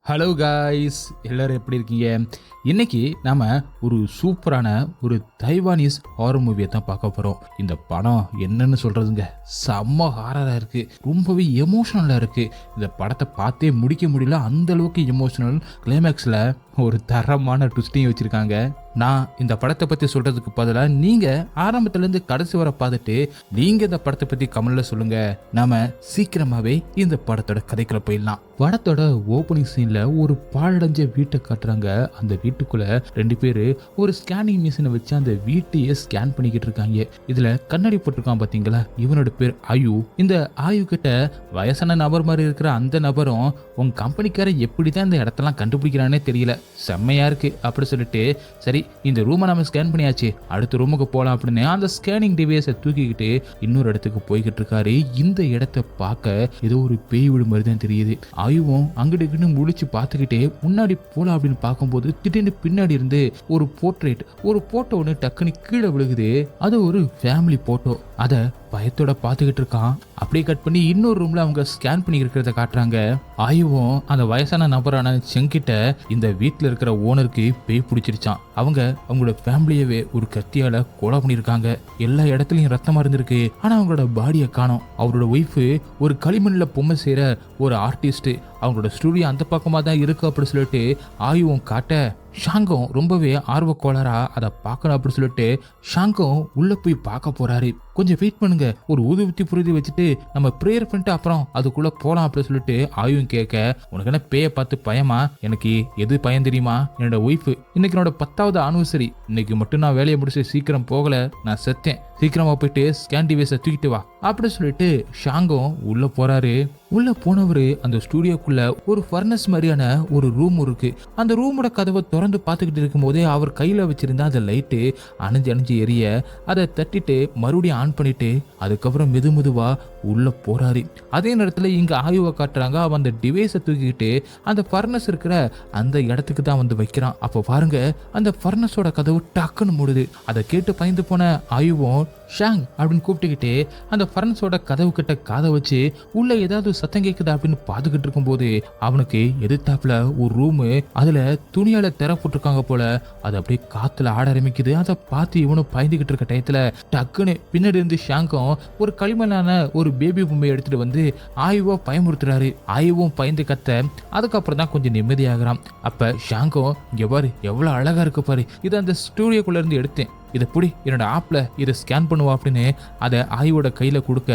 Hello guys, எல்லோரும் எப்படி இருக்கீங்க? இன்னைக்கு நாம ஒரு சூப்பரான ஒரு தைவானீஸ் ஹாரர் மூவியை தான் பார்க்க போகிறோம். இந்த படம் என்னன்னு சொல்கிறதுங்க, செம்ம ஹாரராக இருக்குது, ரொம்பவே எமோஷனலாக இருக்குது. இந்த படத்தை பார்த்தே முடிக்க முடியல, அந்த அளவுக்கு எமோஷனல். கிளைமேக்ஸில் ஒரு தரமான ட்விஸ்டையும் வச்சுருக்காங்க. நான் இந்த படத்தை பற்றி சொல்கிறதுக்கு பதிலாக நீங்கள் ஆரம்பத்துலேருந்து கடைசி வரை பார்த்துட்டு நீங்கள் இந்த படத்தை பற்றி கமெண்ட்ல சொல்லுங்கள். நாம் சீக்கிரமாகவே இந்த படத்தோட கதைக்குள்ள போயிடலாம். படத்தோட ஓப்பனிங் சீனில் ஒரு பாழடைஞ்ச வீட்டை காட்டுறாங்க. அந்த வீட்டுக்குள்ள 2 பேர் ஒரு ஸ்கேனிங் மிஷினை வச்சு அந்த வீட்டையே ஸ்கேன் பண்ணிக்கிட்டு இருக்காங்க. இதில் கண்ணாடி போட்டிருக்கான் பார்த்தீங்களா, இவனோட பேர் ஆயு. இந்த ஆயு கிட்ட வயசான நபர் மாதிரி இருக்கிற அந்த நபரும் உங்க கம்பெனிக்கார எப்படி தான் இந்த இடத்தெல்லாம் கண்டுபிடிக்கிறானே தெரியல, செம்மையா இருக்கு அப்படி சொல்லிட்டு, சரி இந்த ரூமை நம்ம ஸ்கேன் பண்ணியாச்சு, அடுத்த ரூமுக்கு போகலாம் அப்படின்னு அந்த ஸ்கேனிங் டிவைஸை தூக்கிக்கிட்டு இன்னொரு இடத்துக்கு போய்கிட்டு இருக்காரு. இந்த இடத்தை பார்க்க ஏதோ ஒரு பேய் வீடு மாதிரி தான் தெரியுது. ஆயுவும் அங்கிட்டு முடிச்சு பார்த்துக்கிட்டே முன்னாடி போலாம் அப்படின்னு பார்க்கும்போது திடீர்னு பின்னாடி இருந்து ஒரு போட்டோ ஒன்று டக்குன்னு கீழே விழுகுது. அது ஒரு ஃபேமிலி போட்டோ. அதை பயத்தோட பார்த்துக்கிட்டு இருக்கான். அப்படியே கட் பண்ணி இன்னொரு ரூம்ல அவங்க ஸ்கேன் பண்ணி இருக்கிறத காட்டுறாங்க. ஆயுவும் அந்த வயசான நபரான செங்கிட்ட இந்த வீட்டில் இருக்கிற ஓனருக்கு பேய் பிடிச்சிருச்சான். அவங்களோட ஃபேமிலியவே ஒரு கத்தியால கொலை பண்ணியிருக்காங்க. எல்லா இடத்துலயும் ரத்தமா இருந்திருக்கு, ஆனா அவங்களோட பாடியை காணோம். அவரோட ஒய்ஃபு ஒரு களிமண்ணில் பொம்மை செய்யற ஒரு ஆர்டிஸ்ட். அவங்களோட ஸ்டூடியோ அந்த பக்கமாக தான் இருக்கு அப்படி சொல்லிட்டு ஆயுவும் காட்ட, ஷாங்கும் ரொம்பவே ஆர்வக்கோளரா அதை பார்க்கணும் அப்படி சொல்லிட்டு ஷாங்கும் உள்ள போய் பார்க்க போறாரு. கொஞ்சம் வெயிட் பண்ணுங்க, ஒரு ஊதுபத்தி புரிதி வச்சுட்டு நம்ம ப்ரேயர் பண்ணிட்டு அப்புறம் அதுக்குள்ள போலாம் அப்படின்னு சொல்லிட்டு ஆயும் கேட்க, உனக்கு என்ன பேயை பார்த்து பயமா? எனக்கு எது பயம் தெரியுமா? என்னோட ஒய்ஃபு இன்னைக்கு என்னோட 10வது ஆனிவர்சரி, இன்னைக்கு மட்டும் நான் வேலையை முடிச்சு சீக்கிரம் போகல, நான் செத்தேன், சீக்கிரமா போயிட்டு ஸ்கேன் டிவைஸை தூக்கிட்டு வா அப்படி சொல்லிட்டு ஷாங்கும் உள்ள போறாரு. உள்ள போனவரு அந்த ஸ்டூடியோக்குள்ள ஒரு ஃபர்னஸ் மாதிரியான ஒரு ரூம் இருக்கு. அந்த ரூமோட கதவை திறந்து பார்த்துக்கிட்டு இருக்கும் போதே அவர் கையில வச்சிருந்த அந்த லைட்டு அணைஞ்சு எரிய அதை தட்டிட்டு மறுபடியும் ஆன் பண்ணிட்டு அதுக்கப்புறம் மெதுவா உள்ள போறாரு. அதே நேரத்துல இங்க ஆய்வை காட்டுறாங்க. அவன் அந்த டிவைஸை தூக்கிக்கிட்டு அந்த ஃபர்னஸ் இருக்கிற அந்த இடத்துக்கு தான் வந்து வைக்கிறான். அப்ப பாருங்க, அந்த ஃபர்னஸோட கதவு டக்குன்னு மூடுது. அதை கேட்டு பயந்து போன ஆயுவும் ஷாங் அப்படின்னு கூப்பிட்டுக்கிட்டு அந்த ஃபர்னஸோட கதவு கிட்ட காதை வச்சு உள்ள ஏதாவது சத்தம் கேட்குதா அப்படின்னு பார்த்துக்கிட்டு இருக்கும் போது அவனுக்கு எதிர்த்தாப்புல ஒரு ரூமு, அதுல துணியால திற போட்டிருக்காங்க போல, அது அப்படியே காத்துல ஆட ஆரம்பிக்குது. அதை பார்த்து இவனும் பயந்துகிட்டு இருக்க டயத்துல டக்குன்னு பின்னாடி இருந்து ஷாங்கும் ஒரு களிமண்ணான ஒரு பேபி பொம்மையை எடுத்துட்டு வந்து ஆயுவா பயமுறுத்துறாரு. ஆயுவும் பயந்து கத்த, அதுக்கப்புறம் தான் கொஞ்சம் நிம்மதியாகிறான். அப்ப ஷாங்கும், இங்க பாரு எவ்வளவு அழகா இருக்கு பாரு, இதை அந்த ஸ்டூடியோக்குள்ள இருந்து எடுத்தேன், இதை புடி, என்னோட ஆப்ல இதை ஸ்கேன் பண்ணுவா அப்படின்னு அதை ஆயுவோட கையில கொடுக்க,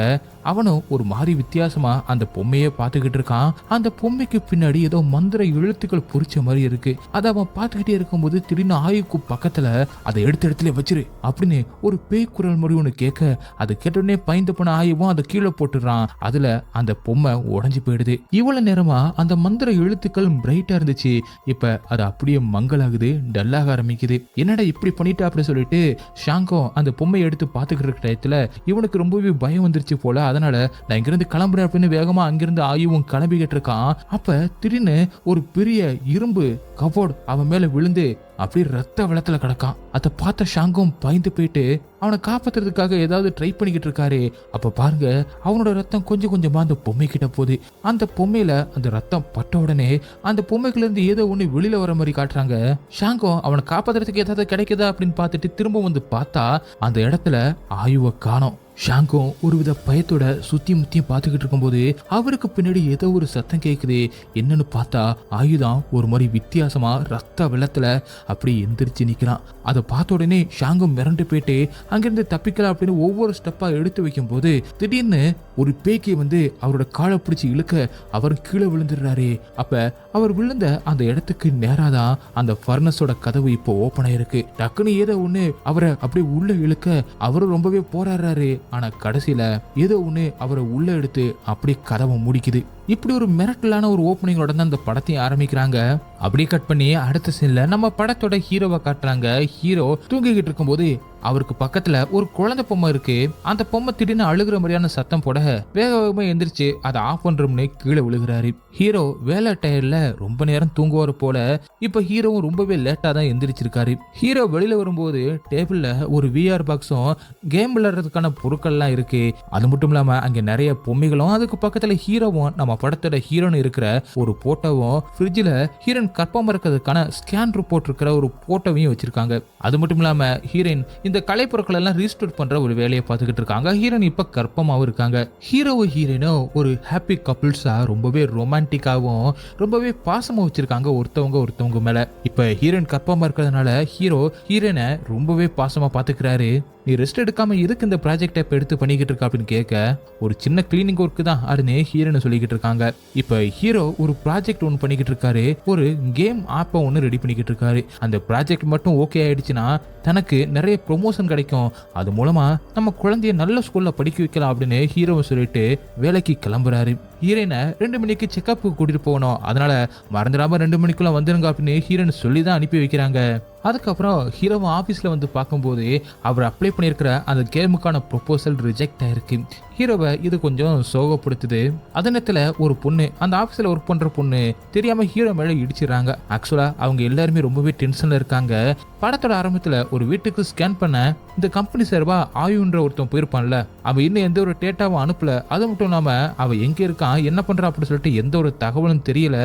அவனும் ஒரு மாதிரி வித்தியாசமா அந்த பொம்மையை பார்த்துக்கிட்டு இருக்கான். அந்த பொம்மைக்கு பின்னாடி ஏதோ மந்திர எழுத்துக்கள் பொறிச்ச மாதிரி இருக்கு. அதை அவன் பார்த்துக்கிட்டே இருக்கும்போது திடீர்னு ஆயுக்கு பக்கத்துல அதை எடுத்த இடத்துல வச்சிரு அப்படின்னு ஒரு பேய் குரல் மாதிரி ஒன்று கேட்க, அதை கேட்டோடனே பயந்து போன ஆயுவும் அதை கீழே போட்டுறான். அதுல அந்த பொம்மை உடஞ்சி போயிடுது. இவ்வளவு நேரமா அந்த மந்திர எழுத்துக்கள் பிரைட்டா இருந்துச்சு, இப்ப அது அப்படியே மங்கலாகுது, டல்லாக ஆரம்பிக்குது. என்னடா இப்படி பண்ணிட்டா அப்படின்னு சொல்லிட்டு ஷாங்கும் அந்த பொம்மையை எடுத்து பார்த்துக்கிட்டு டயத்துல இவனுக்கு ரொம்பவே பயம் வந்துருச்சு போல. அதனால நான் இங்கிருந்து கிளம்புறேன் அப்படின்னு வேகமா அங்கிருந்து ஆயுவும் கிளம்பிக்கிட்டு இருக்கான். அப்ப திடீர்னு ஒரு பெரிய இரும்பு கபோர்டு அவன் மேல விழுந்து அப்படியே ரத்த வெள்ளத்துல கிடக்கான். அதை பார்த்த ஷாங்கும் பயந்து போயிட்டு அவனை காப்பாத்துறதுக்காக ஏதாவது ட்ரை பண்ணிக்கிட்டு இருக்காரு. அப்ப பாருங்க, அவனோட ரத்தம் கொஞ்சம் கொஞ்சமா அந்த பொம்மை கிட்ட போகுது. அந்த பொம்மையில அந்த ரத்தம் பட்ட உடனே அந்த பொம்மைக்குள்ள இருந்து ஏதோ ஒண்ணு வெளியில வர மாதிரி காட்டுறாங்க. ஷாங்கும் அவனை காப்பாத்துறதுக்கு ஏதாவது கிடைக்குதா அப்படின்னு பார்த்துட்டு திரும்ப வந்து பார்த்தா அந்த இடத்துல ஆயுவை காணோம். ஷாங்கும் ஒருவித பயத்தோட சுத்தி முத்தியும் பார்த்துக்கிட்டு இருக்கும்போது அவருக்கு பின்னாடி ஏதோ ஒரு சத்தம் கேட்குது. என்னன்னு பார்த்தா ஆயுதான் ஒரு மாதிரி வித்தியாசமா ரத்த வெள்ளத்துல அப்படி எந்திரிச்சு நிக்கிறான். அதை பார்த்த உடனே ஷாங்கும் மிரண்டு போயிட்டு அங்கிருந்து தப்பிக்கலாம் அப்படின்னு ஒவ்வொரு ஸ்டெப்பா எடுத்து வைக்கும் போது திடீர்னு ஒரு பேக்கை வந்து அவரோட காலை பிடிச்சி இழுக்க அவர் கீழே விழுந்துடுறாரு. அப்ப அவர் விழுந்த அந்த இடத்துக்கு நேராதான் அந்த ஃபர்னஸோட கதவு இப்போ ஓப்பன் ஆயிருக்கு. டக்குன்னு ஏதோ ஒண்ணு அவரை அப்படியே உள்ள இழுக்க அவரும் ரொம்பவே போராடுறாரு. ஆனா கடைசியில ஏதோ ஒண்ணு அவரை உள்ள எடுத்து அப்படியே கதவை முடிக்குது. இப்படி ஒரு மிரட்டலான ஒரு ஓப்பனிங்கோட தான் இந்த படத்தையும் ஆரம்பிக்கிறாங்க. அப்படியே கட் பண்ணி அடுத்த சீன்ல நம்ம படத்தோட ஹீரோவை காட்டுறாங்க. ஹீரோ தூங்கிக்கிட்டு இருக்கும்போது அவருக்கு பக்கத்துல ஒரு குழந்தை பொம்மை இருக்கு. அந்த பொம்மை திடீர்னு அழுகிற மாதிரியான சத்தம் போட வேக வேகமா எந்திரிச்சு அதை ஆஃப் பண்றோம்னு கீழே விழுகிறாரு. ஹீரோ வேலை டயர்ல ரொம்ப நேரம் தூங்குவாரு போல. இப்ப ஹீரோவும் ரொம்பவே லேட்டா தான் எந்திரிச்சிருக்காரு. ஹீரோ வெளியில வரும்போது டேபிள்ல ஒரு VR பாக்ஸும் கேம் விளையாடுறதுக்கான பொருட்கள்லாம் இருக்கு. அது மட்டும் இல்லாம அங்க நிறைய பொம்மைகளும், அதுக்கு பக்கத்துல ஹீரோவும் நம்ம படத்தோட ஹீரோன் இருக்கிற ஒரு போட்டோவும் ஃப்ரிட்ஜில் ஹீரோயின் கர்ப்பமா இருக்கிறதுக்கான ஸ்கேன் ரிப்போர்ட் இருக்கிற ஒரு போட்டோவையும் வச்சிருக்காங்க. அது மட்டும் இல்லாம ஹீரோயின் இந்த கலைப்பொருட்கள் எல்லாம் ரீஸ்டோர் பண்ற ஒரு வேலையை பார்த்துக்கிட்டு இருக்காங்க. ஹீரோயின் இப்ப கர்ப்பமாவும் இருக்காங்க. ஹீரோவும் ஹீரோயினும் ஒரு ஹாப்பி கப்பிள்ஸா ரொம்பவே ரொமான்டிக்காவும் ரொம்பவே பாசமா வச்சிருக்காங்க ஒருத்தவங்க மேல. இப்ப ஹீரோயின் கர்ப்பமா இருக்கிறதுனால ஹீரோயினை ரொம்பவே பாசமா பாத்துக்கிறாரு. நீ ரெஸ்ட் எடுக்காம எதுக்கு இந்த ப்ராஜெக்டை இப்போ எடுத்து பண்ணிக்கிட்டு இருக்கா அப்படின்னு கேட்க, ஒரு சின்ன கிளீனிங் ஒர்க்கு தான் அப்படின்னு ஹீரோன்னு சொல்லிக்கிட்டு இருக்காங்க. இப்போ ஹீரோ ஒரு ப்ராஜெக்ட் ஒன்று பண்ணிக்கிட்டு இருக்காரு. ஒரு கேம் ஆப்பை ஒன்று ரெடி பண்ணிக்கிட்டு இருக்காரு. அந்த ப்ராஜெக்ட் மட்டும் ஓகே ஆயிடுச்சுன்னா தனக்கு நிறைய ப்ரொமோஷன் கிடைக்கும். அது மூலமா நம்ம குழந்தைய நல்ல ஸ்கூல்ல படிக்க வைக்கலாம் அப்படின்னு ஹீரோவை சொல்லிட்டு வேலைக்கு கிளம்புறாரு. ஹீரோயினை 2 மணிக்கு செக்அப் கூட்டிட்டு போகணும், அதனால மறந்துடாம 2 மணிக்குள்ள வந்துருங்க அப்படின்னு ஹீரோயின் சொல்லி தான் அனுப்பி வைக்கிறாங்க. அதுக்கப்புறம் ஹீரோவை ஆஃபீஸில் வந்து பார்க்கும்போது அவர் அப்ளை பண்ணியிருக்கிற அந்த கேமுக்கான ப்ரொபோசல் ரிஜெக்ட் ஆயிருக்கு. ஹீரோவை இது கொஞ்சம் சோகப்படுத்துது. அதே நேரத்தில் ஒரு பொண்ணு அந்த ஆஃபீஸில் ஒர்க் பண்ணுற பொண்ணு தெரியாமல் ஹீரோ மேலே இடிச்சிடறாங்க. ஆக்சுவலாக அவங்க எல்லாருமே ரொம்பவே டென்ஷனில் இருக்காங்க. படத்தோட ஆரம்பத்தில் ஒரு வீட்டுக்கு ஸ்கேன் பண்ண இந்த கம்பெனி சார்பா ஆயுன்ற ஒருத்தன் போயிருப்பான்ல, அவன் இன்னும் எந்த ஒரு டேட்டாவும் அனுப்பல. அது மட்டும் இல்லாமல் அவன் எங்கே இருக்கான் என்ன பண்ணுறான் அப்படின்னு சொல்லிட்டு எந்த ஒரு தகவலும் தெரியல.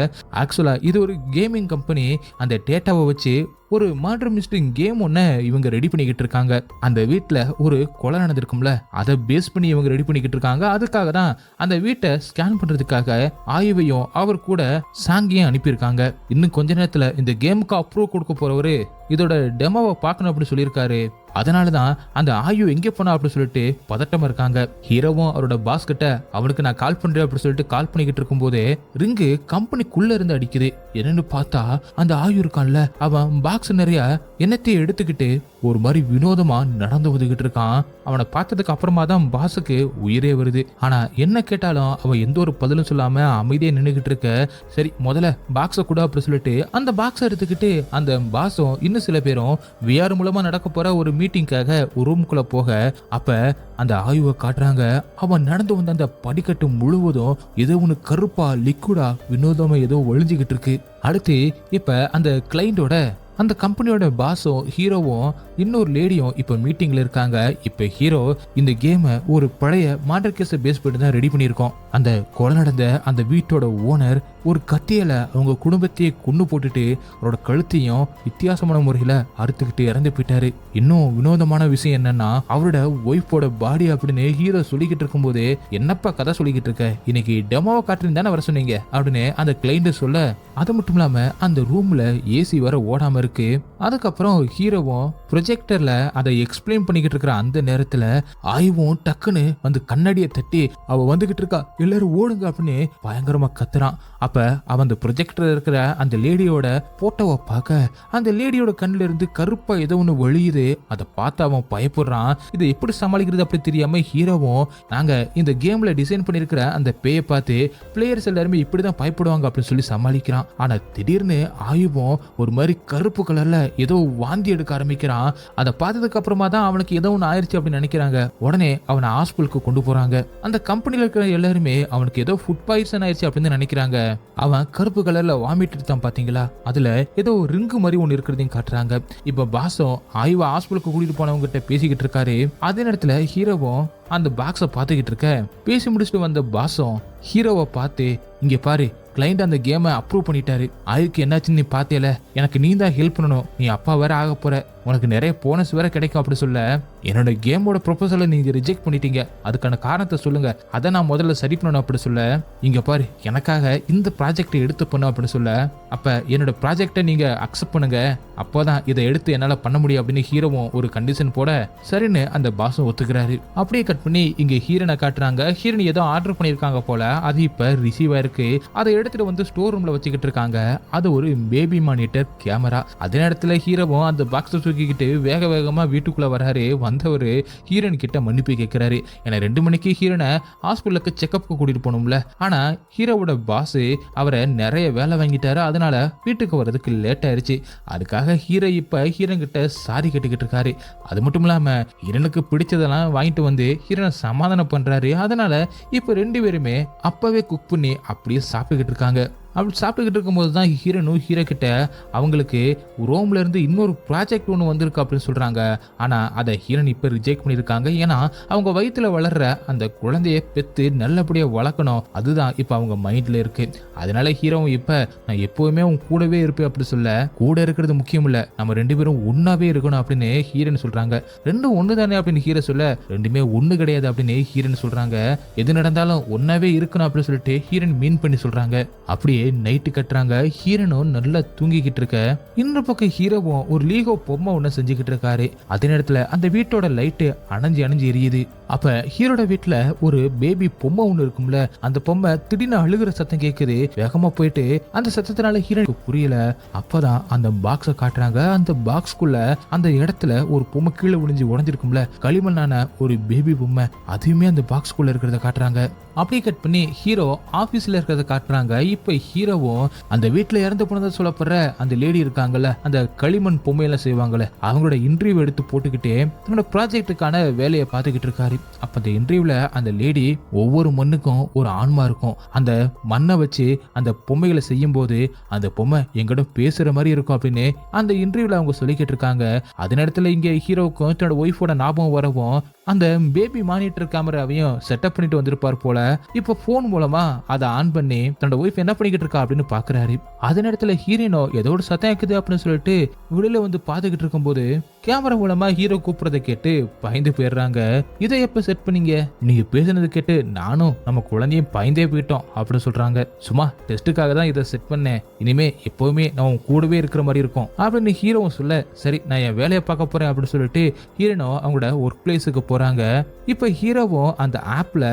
ஆக்சுவலாக இது ஒரு கேமிங் கம்பெனி. அந்த டேட்டாவை வச்சு ஒரு மர்டர் மிஸ்டரி கேம் ஒன்று இவங்க ரெடி பண்ணிக்கிட்டு இருக்காங்க. அந்த வீட்டில் ஒரு கொலை நடந்திருக்கும்ல, அதை பேஸ் பண்ணி இவங்க ரெடி பண்ணிக்கிட்டு இருக்காங்க. அதுக்காக தான் அந்த வீட்டை ஸ்கேன் பண்றதுக்காக ஆயுவையும் அவர் கூட சாங்கியும் அனுப்பியிருக்காங்க. இன்னும் கொஞ்ச நேரத்தில் இந்த கேமுக்கு அப்ரூவ் கொடுக்க போறவரு இதோட டெமோவை பார்க்கணும் அப்படின்னு சொல்லியிருக்காரு. அதனாலதான் அந்த ஆயு எங்கே போனா அப்படின்னு சொல்லிட்டு பதட்டமா இருக்காங்க. ஹீரோவும் அவரோட பாஸ் கிட்ட அவனுக்கு நான் கால் பண்றேன் அப்படின்னு சொல்லிட்டு கால் பண்ணிக்கிட்டு இருக்கும் போதே ரிங்கு கம்பெனிக்குள்ள இருந்து அடிக்குது. என்னன்னு பார்த்தா அந்த ஆயு இருக்கான்ல, அவன் பாக்ஸ் நிறைய எண்ணத்தையும் எடுத்துக்கிட்டு ஒரு மாதிரி வினோதமா நடந்து வந்துகிட்டு இருக்கான். அவனை பார்த்ததுக்கு அப்புறமா தான் பாஸுக்கு உயிரே வருது. ஆனா என்ன கேட்டாலும் அவன் எந்த ஒரு பதிலும் சொல்லாம அமைதியா நின்றுகிட்டு இருக்க. சரி முதல்ல பாக்ஸை கூட அப்படின்னு சொல்லிட்டு அந்த பாக்ஸை எடுத்துக்கிட்டு அந்த பாஸும் இன்னும் சில பேரும் விஆர் மூலமா நடக்க போற ஒரு மீட்டிங்காக ஒரு ரூம்குள்ள போக, அப்ப அந்த ஆயுவை காட்டுறாங்க. அவன் நடந்து வந்த அந்த படிக்கட்டு முழுவதும் ஏதோ ஒன்று கருப்பா லிக்விடா வினோதமா ஏதோ ஒழிஞ்சுக்கிட்டு இருக்கு. அடுத்து இப்ப அந்த கிளைண்டோட அந்த கம்பெனியோட பாஸும் ஹீரோவும் இன்னொரு லேடியும் இப்ப மீட்டிங்ல இருக்காங்க. இப்ப ஹீரோ இந்த கேமை ஒரு பழைய மர்டர் கேஸை பேஸ் பண்ணி தான் ரெடி பண்ணியிருக்கோம். அந்த கொலை நடந்த அந்த வீட்டோட ஓனர் ஒரு கத்தியில அவங்க குடும்பத்தையே கொண்டு போட்டுட்டு அவரோட கழுத்தையும் வித்தியாசமான முறையில அறுத்துக்கிட்டு இறந்து போயிட்டாரு. இன்னும் வினோதமான விஷயம் என்னன்னா, அவரோட ஒய்ஃபோட பாடி அப்படின்னு ஹீரோ சொல்லிக்கிட்டு இருக்கும் போது, என்னப்பா கதை சொல்லிக்கிட்டு இருக்க, இன்னைக்கு டெமோவை காட்டுறீங்க தானே வர சொன்னீங்க அப்படின்னு அந்த கிளைண்ட் சொல்ல, அது மட்டும் இல்லாம அந்த ரூம்ல ஏசி வர ஓடாம இருக்கு. அதுக்கப்புறம் ஹீரோவும் ப்ரொஜெக்டர்ல அதை எக்ஸ்பிளைன் பண்ணிக்கிட்டு இருக்கிற அந்த நேரத்துல ஆயுவும் டக்குன்னு வந்து கண்ணாடியை தட்டி அவ வந்துகிட்டு இருக்கா, எல்லாரும் ஓடுங்க அப்படின்னு பயங்கரமா கத்துறான். அப்ப அவன் அந்த ப்ரொஜெக்டர் இருக்கிற அந்த லேடியோட போட்டோவை பார்க்க அந்த லேடியோட கண்ணுல இருந்து கருப்பா ஏதோ ஒண்ணு வழியுது. அதை பார்த்து அவன் பயப்படுறான். இதை எப்படி சமாளிக்கிறது அப்படி தெரியாம ஹீரோவும் நாங்க இந்த கேம்ல டிசைன் பண்ணிருக்கிற அந்த பேயை பார்த்து பிளேயர்ஸ் எல்லாருமே இப்படிதான் பயப்படுவாங்க அப்படின்னு சொல்லி சமாளிக்கிறான். ஆனா திடீர்னு ஆயுவும் ஒரு மாதிரி கருப்பு கலர்ல ஏதோ வாந்தி எடுக்க ஆரம்பிக்கிறான். அதை பார்த்ததுக்கு அப்புறமா தான் அவனுக்கு ஏதோ ஒன்று ஆயிடுச்சு அப்படின்னு நினைக்கிறாங்க. உடனே அவனை ஹாஸ்பிட்டலுக்கு கொண்டு போறாங்க. அந்த கம்பெனில இருக்கிற எல்லாருமே அவனுக்கு ஏதோ ஃபுட் பாய்சன் ஆயிடுச்சு அப்படின்னு நினைக்கிறாங்க. அவன் கருப்பு கலர்ல வாமிட் எடுத்தான் பாத்தீங்களா, அதுல ஏதோ ரிங்கு மாதிரி ஒண்ணு இருக்கிறதையும் காட்டுறாங்க. இப்ப பாஸும் ஆய்வா ஹாஸ்பிட்டலுக்கு கூட்டிட்டு போனவங்க கிட்ட பேசிக்கிட்டு இருக்காரு. அதே நேரத்துல ஹீரோவும் அந்த பாக்ஸை பார்த்துக்கிட்டு இருக்க, பேசி முடிச்சுட்டு வந்த பாஸும் ஹீரோவை பார்த்து, இங்க பாரு கிளைண்ட் அந்த கேமை அப்ரூவ் பண்ணிட்டாரு, ஆயுக்கு என்னாச்சுன்னு நீ பாத்தியல, எனக்கு நீ தான் ஹெல்ப் பண்ணணும், நீ அப்பா வேற ஆக போற, உனக்கு நிறைய போனஸ் வேற கிடைக்கும் அப்படி சொல்ல, என்னோட கேமோட ப்ரொபோசலை நீங்க ரிஜெக்ட் பண்ணிட்டீங்க, அதுக்கான காரணத்தை சொல்லுங்க, அதை நான் முதல்ல சரி பண்ணணும் அப்படி சொல்ல, இங்க பாரு எனக்காக இந்த ப்ராஜெக்டை எடுத்து பண்ணும் அப்படின்னு சொல்ல, அப்ப என்னோட ப்ராஜெக்டை நீங்க அக்செப்ட் பண்ணுங்க, அப்போதான் இதை எடுத்து என்னால பண்ண முடியும் அப்படின்னு ஹீரோவும் ஒரு கண்டிஷன் போட, சரின்னு அந்த பாஸும் ஒத்துக்கிறாரு. அப்படியே கட் பண்ணி இங்க ஹீரோனை காட்டுறாங்க. ஹீரோன் ஏதோ ஆர்டர் பண்ணிருக்காங்க போல, அது இப்ப ரிசீவ் ஆயிருக்கு. அதை எடுத்துட்டு வந்து ஸ்டோர் ரூம்ல வச்சுக்கிட்டு இருக்காங்க. அது ஒரு பேபி மானிட்டர் கேமரா. அதே நேரத்துல ஹீரோவும் அந்த பாக்ஸை தூக்கிக்கிட்டு வேக வேகமா வீட்டுக்குள்ள வராரு. வந்தவர் ஹீரோன் கிட்ட மன்னிப்பு கேட்கிறாரு. ஏன்னா 2 மணிக்கு ஹீரோனை ஹாஸ்பிட்டலுக்கு செக்அப்க்கு கூட்டிட்டு போகணும்ல. ஆனா ஹீரோவோட பாஸ் அவரை நிறைய வேலை வாங்கிட்டாரு. அதனால வீட்டுக்கு வர்றதுக்கு லேட் ஆயிருச்சு. அதுக்காக ஹீரோ இப்ப ஹீரோன் கிட்ட சாரி கேட்டுக்கிட்டு இருக்காரு. அது மட்டும் இல்லாம ஹீரோனுக்கு பிடிச்சதெல்லாம் வாங்கிட்டு வந்து ஹீரோனை சமாதானம் பண்றாரு. அதனால இப்ப 2 பேருமே அப்பவே குக் பண்ணி அப்படியே சாப்பிட்டுக்கிட்டு இருக்காங்க. அப்படி சாப்பிட்டுக்கிட்டு இருக்கும்போது தான் ஹீரோனும் ஹீரோ கிட்ட அவங்களுக்கு ரோம்ல இருந்து இன்னொரு ப்ராஜெக்ட் ஒன்று வந்திருக்கு அப்படின்னு சொல்றாங்க. ஆனா அதை ஹீரோன் இப்ப ரிஜெக்ட் பண்ணிருக்காங்க. ஏன்னா அவங்க வயிற்றுல வளர்ற அந்த குழந்தைய பெத்து நல்லபடியா வளர்க்கணும், அதுதான் இப்ப அவங்க மைண்ட்ல இருக்கு. அதனால ஹீரோவும் இப்ப நான் எப்பவுமே உன் கூடவே இருப்பேன் அப்படி சொல்ல, கூட இருக்கிறது முக்கியம் இல்ல, நம்ம 2 பேரும் ஒன்னாவே இருக்கணும் அப்படின்னு ஹீரோன் சொல்றாங்க. ரெண்டும் ஒண்ணு தானே அப்படின்னு ஹீரோ சொல்ல, ரெண்டுமே ஒண்ணு கிடையாது அப்படின்னு ஹீரோன் சொல்றாங்க. எது நடந்தாலும் ஒன்னாவே இருக்கணும் அப்படின்னு சொல்லிட்டு ஹீரோன் மீன் பண்ணி சொல்றாங்க. அப்படியே நைட்டு கட்டுறாங்க. ஹீரோனும் நல்லா தூங்கிக்கிட்டு இருக்க, இன்னொரு பக்கம் ஹீரோவும் ஒரு லீகோ பொம்மை ஒண்ணு செஞ்சுக்கிட்டு இருக்காரு. அதே நேரத்துல அந்த வீட்டோட லைட்டு அணைஞ்சு எரியுது. அப்ப ஹீரோட வீட்டுல ஒரு பேபி பொம்மை ஒண்ணு இருக்கும்ல, அந்த பொம்மை திடீர்னு அழுகுற சத்தம் கேக்குது. வேகமா போயிட்டு அந்த சத்தத்தினால ஹீரோனுக்கு புரியல. அப்பதான் அந்த பாக்ஸ காட்டுறாங்க. அந்த பாக்ஸ்குள்ள அந்த இடத்துல ஒரு பொம்மை கீழே விழுந்து உடஞ்சிருக்கும்ல, களிமண்ணான ஒரு பேபி பொம்மை, அதுவுமே அந்த பாக்ஸ்குள்ள இருக்கிறத காட்டுறாங்க. அப்படியே கட் பண்ணி ஹீரோ ஆபீஸ்ல இருக்கிறத காட்டுறாங்க. இப்ப ஹீரோவும் அந்த வீட்டுல இறந்து போனதை சொல்லப்படுற அந்த லேடி இருக்காங்கல்ல, அந்த களிமண் பொம்மையெல்லாம் செய்வாங்கல்ல, அவங்களோட இன்டர்வியூ எடுத்து போட்டுக்கிட்டே தன்னோட ப்ராஜெக்டுக்கான வேலையை பார்த்துக்கிட்டு இருக்காரு. அப்ப அந்த இன்டர்வியூல அந்த லேடி ஒவ்வொரு மண்ணுக்கும் ஒரு ஆன்மா இருக்கும். அந்த மண்ணை வச்சு அந்த பொம்மைகளை செய்யும் போது அந்த பொம்மை எங்கிட்ட பேசுற மாதிரி இருக்கும் அப்படின்னு அந்த இன்டர்வியூல அவங்க சொல்லிக்கிட்டு இருக்காங்க. அதே நேரத்துல இங்க ஹீரோவுக்கும் தன்னோட ஒய்ஃபோட ஞாபகம் வரவும் அந்த பேபி மானிட்டர் கேமராவையும் செட்டப் பண்ணிட்டு வந்திருப்பார் போல. இப்ப போன் மூலமா அதை ஆன் பண்ணி தன்னோட ஒய்ஃப் என்ன பண்ணிக்கிட்டு இருக்கா அப்படின்னு பாக்குறாரு. அதே நேரத்துல ஹீரோனோ ஏதோ ஒரு சத்தம் இருக்குது அப்படின்னு சொல்லிட்டு வெளியில வந்து பாத்துக்கிட்டு இருக்கும் போது கேமரா மூலமா ஹீரோ கூப்பிடுறத கேட்டு பயந்து போயிடுறாங்க. இதை எப்ப செட் பண்ணீங்க? நீங்க பேசுனது கேட்டு நானும் நம்ம குழந்தையும் பயந்தே போயிட்டோம் அப்படின்னு சொல்றாங்க. சும்மா டெஸ்ட்டுக்காக தான் இதை செட் பண்ணேன், இனிமே எப்பவுமே நான் கூடவே இருக்கிற மாதிரி இருக்கும் அப்படின்னு ஹீரோவும் சொல்ல, சரி நான் என் வேலையை பார்க்க போறேன் அப்படின்னு சொல்லிட்டு ஹீரோனோ அவங்களோட ஒர்க் பிளேஸுக்கு போறாங்க. இப்ப ஹீரோவும் அந்த ஆப்ல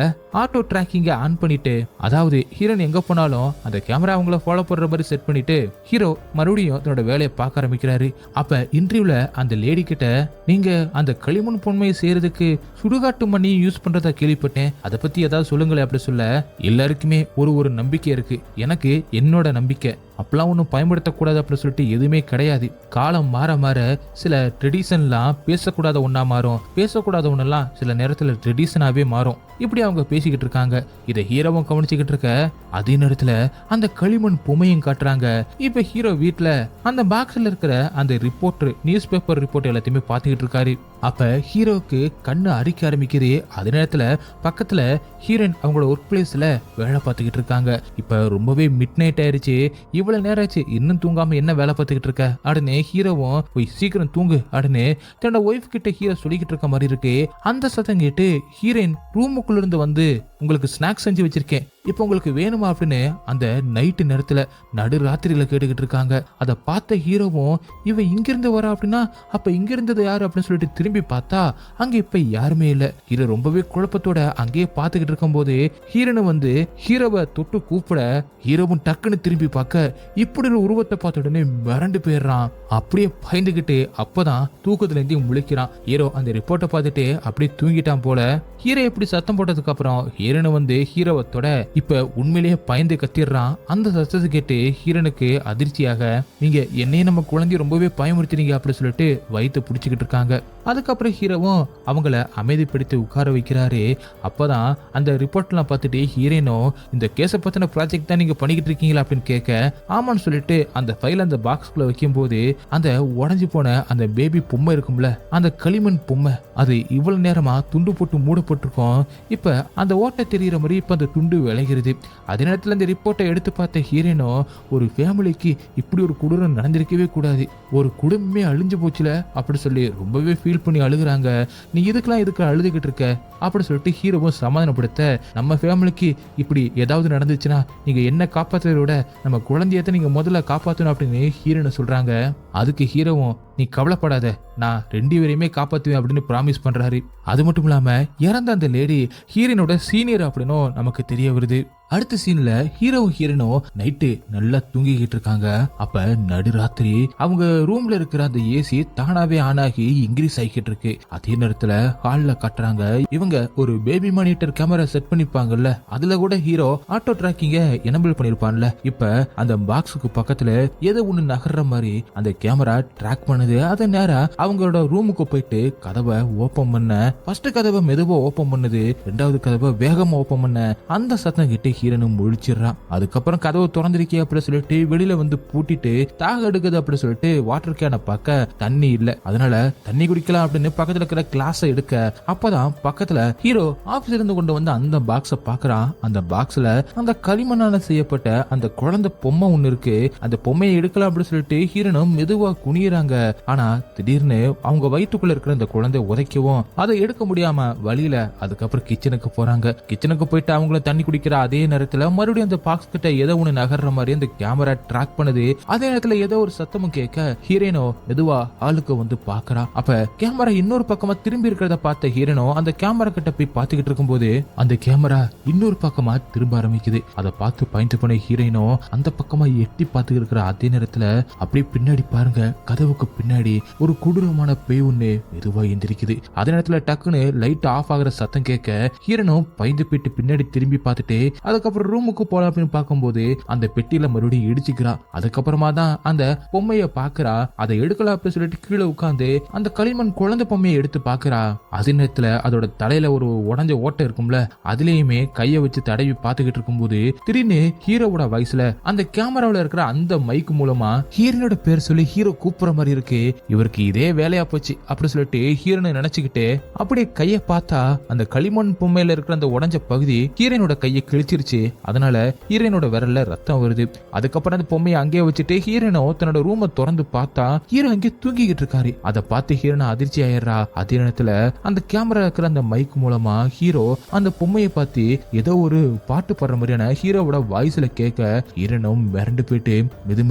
ஆட்டோ டிராக்கிங்க ஆன் பண்ணிட்டு, அதாவது ஹீரோன் எங்க போனாலும் அந்த கேமரா அவங்கள ஃபாலோ பண்ற மாதிரி செட் பண்ணிட்டு ஹீரோ மறுபடியும் தன்னோட வேலையை பார்க்க ஆரம்பிக்கிறாரு. அப்ப இன்டர்வியூல அந்த லேடி கிட்ட, நீங்க அந்த களிமண் பொம்மையை செய்யறதுக்கு சுடுகாட்டு மண்ணி யூஸ் பண்றதா கேள்விப்பட்டேன், அதை பத்தி ஏதாவது சொல்லுங்களேன் அப்படி சொல்ல, எல்லாருக்குமே ஒரு நம்பிக்கை இருக்கு, எனக்கு என்னோட நம்பிக்கை அப்பெல்லாம் ஒன்றும் பயன்படுத்தக்கூடாது அப்படின்னு சொல்லிட்டு எதுவுமே கிடையாது. காலம் மாற மாற சில ட்ரெடிஷன்லாம் பேசக்கூடாத ஒன்றா மாறும், பேசக்கூடாத ஒன்றெல்லாம் சில நேரத்தில் ட்ரெடிஷனாகவே மாறும். இப்படி அவங்க பேசிக்கிட்டு இருக்காங்க. இதை ஹீரோவும் கவனிச்சுக்கிட்டு இருக்க, அதே நேரத்தில் அந்த களிமண் பொம்மையும் காட்டுறாங்க. இப்போ ஹீரோ வீட்டில் அந்த பாக்ஸில் இருக்கிற அந்த ரிப்போர்ட்டர், நியூஸ் பேப்பர் ரிப்போர்ட் எல்லாத்தையுமே பார்த்துக்கிட்டு இருக்காரு. அப்ப ஹீரோவுக்கு கண்ணு அரிக்க ஆரம்பிக்குது. அதே நேரத்துல பக்கத்துல ஹீரோயின் அவங்களோட ஒர்க் பிளேஸ்ல வேலை பார்த்துக்கிட்டு இருக்காங்க. இப்ப ரொம்பவே மிட் நைட் ஆயிருச்சு. இவ்வளவு நேரம் ஆச்சு, இன்னும் தூங்காம என்ன வேலை பார்த்துக்கிட்டு இருக்க அப்படின்னு ஹீரோவும் போய் சீக்கிரம் தூங்கு அப்படின்னு தன்னோட ஒய்ஃப் கிட்ட ஹீரோ சொல்லிக்கிட்டு இருக்க மாதிரி இருக்கு. அந்த சத்தம் கேட்டு ஹீரோயின் ரூமுக்குள்ள இருந்து வந்து, உங்களுக்கு ஸ்நாக்ஸ் செஞ்சு வச்சிருக்கேன், இப்போ உங்களுக்கு வேணுமா அப்படின்னு அந்த நைட்டு நேரத்துல நடு ராத்திரியில கேட்டுக்கிட்டு இருக்காங்க. அதை பார்த்த ஹீரோவும், இவ இங்கிருந்து வர அப்படின்னா அப்ப இங்க இருந்தது யாரு அப்படின்னு சொல்லிட்டு திரும்பி பார்த்தா அங்க இப்ப யாருமே இல்ல. ஹீரோ ரொம்பவே குழப்பத்தோட அங்கேயே பார்த்துக்கிட்டு இருக்கும் போது ஹீரோனு வந்து ஹீரோவை தொட்டு கூப்பிட, ஹீரோவும் டக்குன்னு திரும்பி பார்க்க இப்படி ஒரு உருவத்தை பார்த்த உடனே மிரண்டு போயிடுறான். அப்படியே பயந்துகிட்டு அப்பதான் தூக்கத்துல இருந்து முழிக்கிறான். ஹீரோ அந்த ரிப்போர்ட்டை பார்த்துட்டு அப்படியே தூங்கிட்டான் போல. ஹீரோ எப்படி சத்தம் போட்டதுக்கு அப்புறம் ஹீரோனு வந்து ஹீரோவை தொட இப்ப உண்மையிலேயே பயந்து கத்திடுறான். அந்த சத்தத்தை கேட்டு ஹீரோனுக்கு அதிர்ச்சியாக, நீங்க என்னையே நம்ம குழந்தைய ரொம்பவே பயமுறுத்தினீங்க அப்படி சொல்லிட்டு வயிற்று பிடிச்சிக்கிட்டு இருக்காங்க. அதுக்கப்புறம் ஹீரோவும் அவங்கள அமைதிப்படுத்தி உட்கார வைக்கிறாரு. அப்பதான் அந்த ரிப்போர்ட்லாம் பார்த்துட்டு ஹீரோனோ, இந்த கேஸை பத்தின ப்ராஜெக்ட் தான் நீங்க பண்ணிக்கிட்டு இருக்கீங்களா அப்படின்னு கேட்க, ஆமான்னு சொல்லிட்டு அந்த ஃபைல் அந்த பாக்ஸ்குள்ள வைக்கும் போது அந்த உடஞ்சி போன அந்த பேபி பொம்மை இருக்கும்ல, அந்த களிமண் பொம்மை, அது இவ்வளவு நேரமா துண்டு போட்டு மூடப்பட்டிருக்கோம். இப்ப அந்த ஓட்டை தெரிகிற மாதிரி இப்ப அந்த துண்டு விளைகிறது. அதே நேரத்தில் அந்த ரிப்போர்ட்டை எடுத்து பார்த்த ஹீரோனோ, ஒரு ஃபேமிலிக்கு இப்படி ஒரு கொடூரம் நடந்திருக்கவே கூடாது, ஒரு குடும்பமே அழிஞ்சு போச்சுல அப்படி சொல்லி ரொம்பவே ஃபீல் பண்ணி அழுகுறாங்க. நீ இதுக்கு அழுதுகிட்டு இருக்க அப்படி சொல்லிட்டு ஹீரோவும் சமாதானப்படுத்த, நம்ம ஃபேமிலிக்கு இப்படி ஏதாவது நடந்துச்சுன்னா நீங்க என்ன காப்பாற்றுறத விட நம்ம குழந்தையத்தை நீங்க முதல்ல காப்பாற்றணும் அப்படின்னு ஹீரோன்னு சொல்றாங்க. அதுக்கு ஹீரோவும், நீ கவலைப்படாத, நான் 2 பேரையுமே காப்பாற்றுவேன் அப்படின்னு ப்ராமிஸ் பண்றாரு. அது மட்டும் இல்லாம இறந்த அந்த லேடி ஹீரோனோட சீனியர் அப்படின்னும் நமக்கு தெரிய வருது. அடுத்த சீன்ல ஹீரோவும் ஹீரோனும் நைட்டு நல்லா தூங்கிக்கிட்டு இருக்காங்க. அப்ப நடுராத்திரி அவங்க ரூம்ல இருக்கிற அந்த ஏசி தானாவே ஆன் ஆகி இன்க்ரீஸ் ஆகிக்கிட்டு இருக்கு. அதே நேரத்துல ஹால்ல காட்டுறாங்க, இவங்க ஒரு பேபி மானிட்டர் கேமரா செட் பண்ணிப்பாங்கல்ல, அதுல கூட ஹீரோ ஆட்டோ டிராக்கிங்க எனபிள் பண்ணிருப்பான்ல. இப்ப அந்த பாக்ஸுக்கு பக்கத்துல ஏதோ ஒண்ணு நகர்ற மாதிரி அந்த கேமரா ட்ராக் பண்ணுது. அதை நேரா அவங்களோட ரூமுக்கு போயிட்டு கதவை ஓபன் பண்ண, ஃபர்ஸ்ட் கதவை மெதுவா ஓபன் பண்ணுது, 2வது கதவை வேகமா ஓபன் பண்ண அந்த சத்தம் கிட்ட ஹீரனும் முழிச்சிடுறான். அதுக்கப்புறம் கதவு திறந்திருக்கே அப்படின்னு சொல்லிட்டு வெளியில வந்து பூட்டிட்டு தாக எடுக்குது அப்படின்னு சொல்லிட்டு வாட்டர் கேனை பார்க்க தண்ணி இல்ல. அதனால தண்ணி குடிக்கலாம் அப்படின்னு பக்கத்துல இருக்கிற கிளாஸ் எடுக்க அப்பதான் பக்கத்துல ஹீரோ ஆபீஸ்ல இருந்து கொண்டு வந்து அந்த பாக்ஸ பாக்குறான். அந்த பாக்ஸ்ல அந்த களிமண்ணால செய்யப்பட்ட அந்த குழந்தை பொம்மை ஒண்ணு இருக்கு. அந்த பொம்மையை எடுக்கலாம் அப்படின்னு சொல்லிட்டு ஹீரனும் மெதுவா குனியறாங்க. ஆனா திடீர்னு அவங்க வயிற்றுக்குள்ள இருக்கிற அந்த குழந்தை உதைக்கவும் அதை எடுக்க முடியாம வழியில அதுக்கப்புறம் கிச்சனுக்கு போறாங்க. கிச்சனுக்கு போயிட்டு அவங்கள தண்ணி குடிக்கிற அதே நேரத்துல மறுபடியும் அந்த பாக்ஸ் கிட்ட ஏதோ ஒண்ணு நகர்ற மாதிரி அந்த கேமரா ட்ராக் பண்ணுது. அதே நேரத்துல ஏதோ ஒரு சத்தமும் கேட்க ஹீரோனோ மெதுவா ஆளுக்கு வந்து பாக்குறா. அப்ப கேமரா இன்னொரு பக்கமா திரும்பி இருக்கிறத பார்த்த ஹீரோனோ அந்த கேமரா கிட்ட போய் பாத்துக்கிட்டு இருக்கும்போது அந்த கேமரா இன்னொரு பக்கமா திரும்ப ஆரம்பிக்குது. அதை பார்த்து பயந்து போன ஹீரோயினோ அந்த பக்கமா எட்டி பார்த்து இருக்கிற அதே நேரத்துல அப்படியே பின்னாடி பாருங்க, கதவுக்கு பின்னாடி ஒரு கொடூரமான பேய் ஒண்ணு மெதுவா எந்திரிக்குது. அதே நேரத்துல டக்குன்னு லைட் ஆஃப் ஆகுற சத்தம் கேட்க ஹீரோனோ பயந்து போயிட்டு பின்னாடி திரும்பி பார்த்துட்டு அதுக்கப்புறம் ரூமுக்கு போலாம் அப்படின்னு பார்க்கும்போது அந்த பெட்டியில மறுபடியும் இடிச்சுக்கிறா. அதுக்கப்புறமா தான் அந்த பொம்மைய பாக்குறா. அதை எடுக்கலாம் அப்படின்னு சொல்லிட்டு கீழே உட்காந்து அந்த களிமண் குழந்தை பொம்மையை எடுத்து பாக்குறா. அதே நேரத்துல அதோட தலையில ஒரு உடஞ்ச ஓட்டை இருக்கும்ல, அதுலயுமே கைய வச்சு தடவி பாத்துக்கிட்டு இருக்கும்போது திடீர்னு ஹீரோவோட வயசுல அந்த கேமராவில இருக்கிற அந்த மைக் மூலமா ஹீரோனோட பேர் சொல்லி ஹீரோ கூப்பிடுற மாதிரி இருக்கு. இவருக்கு இதே வேலையா போச்சு அப்படின்னு சொல்லிட்டு ஹீரோனை நினைச்சுக்கிட்டு அப்படியே கைய பார்த்தா அந்த களிமண் பொம்மையில இருக்கிற அந்த உடஞ்ச பகுதி ஹீரோனோட கையை கிழிச்சிருச்சு. அதனால ஹீரோனோட விரல்ல ரத்தம் வருது. அதுக்கப்புறம் அந்த பொம்மையை அங்கேயே வச்சுட்டு ஹீரோனோ தன்னோட ரூமை திறந்து பார்த்தா ஹீரோ அங்கே தூங்கிக்கிட்டு இருக்காரு. அதை பார்த்து ஹீரோனை அதிர்ச்சி ஆயிடுறா. அதே நேரத்துல அந்த கேமரா இருக்கிற அந்த மைக் மூலமா ஹீரோ அந்த பொம்மையை பார்த்து ஏதோ ஒரு பாட்டு பாடுற மாதிரியான ஹீரோவோட வாய்ஸ்ல கேட்க ஹீரோனும் மிரண்டு போயிட்டு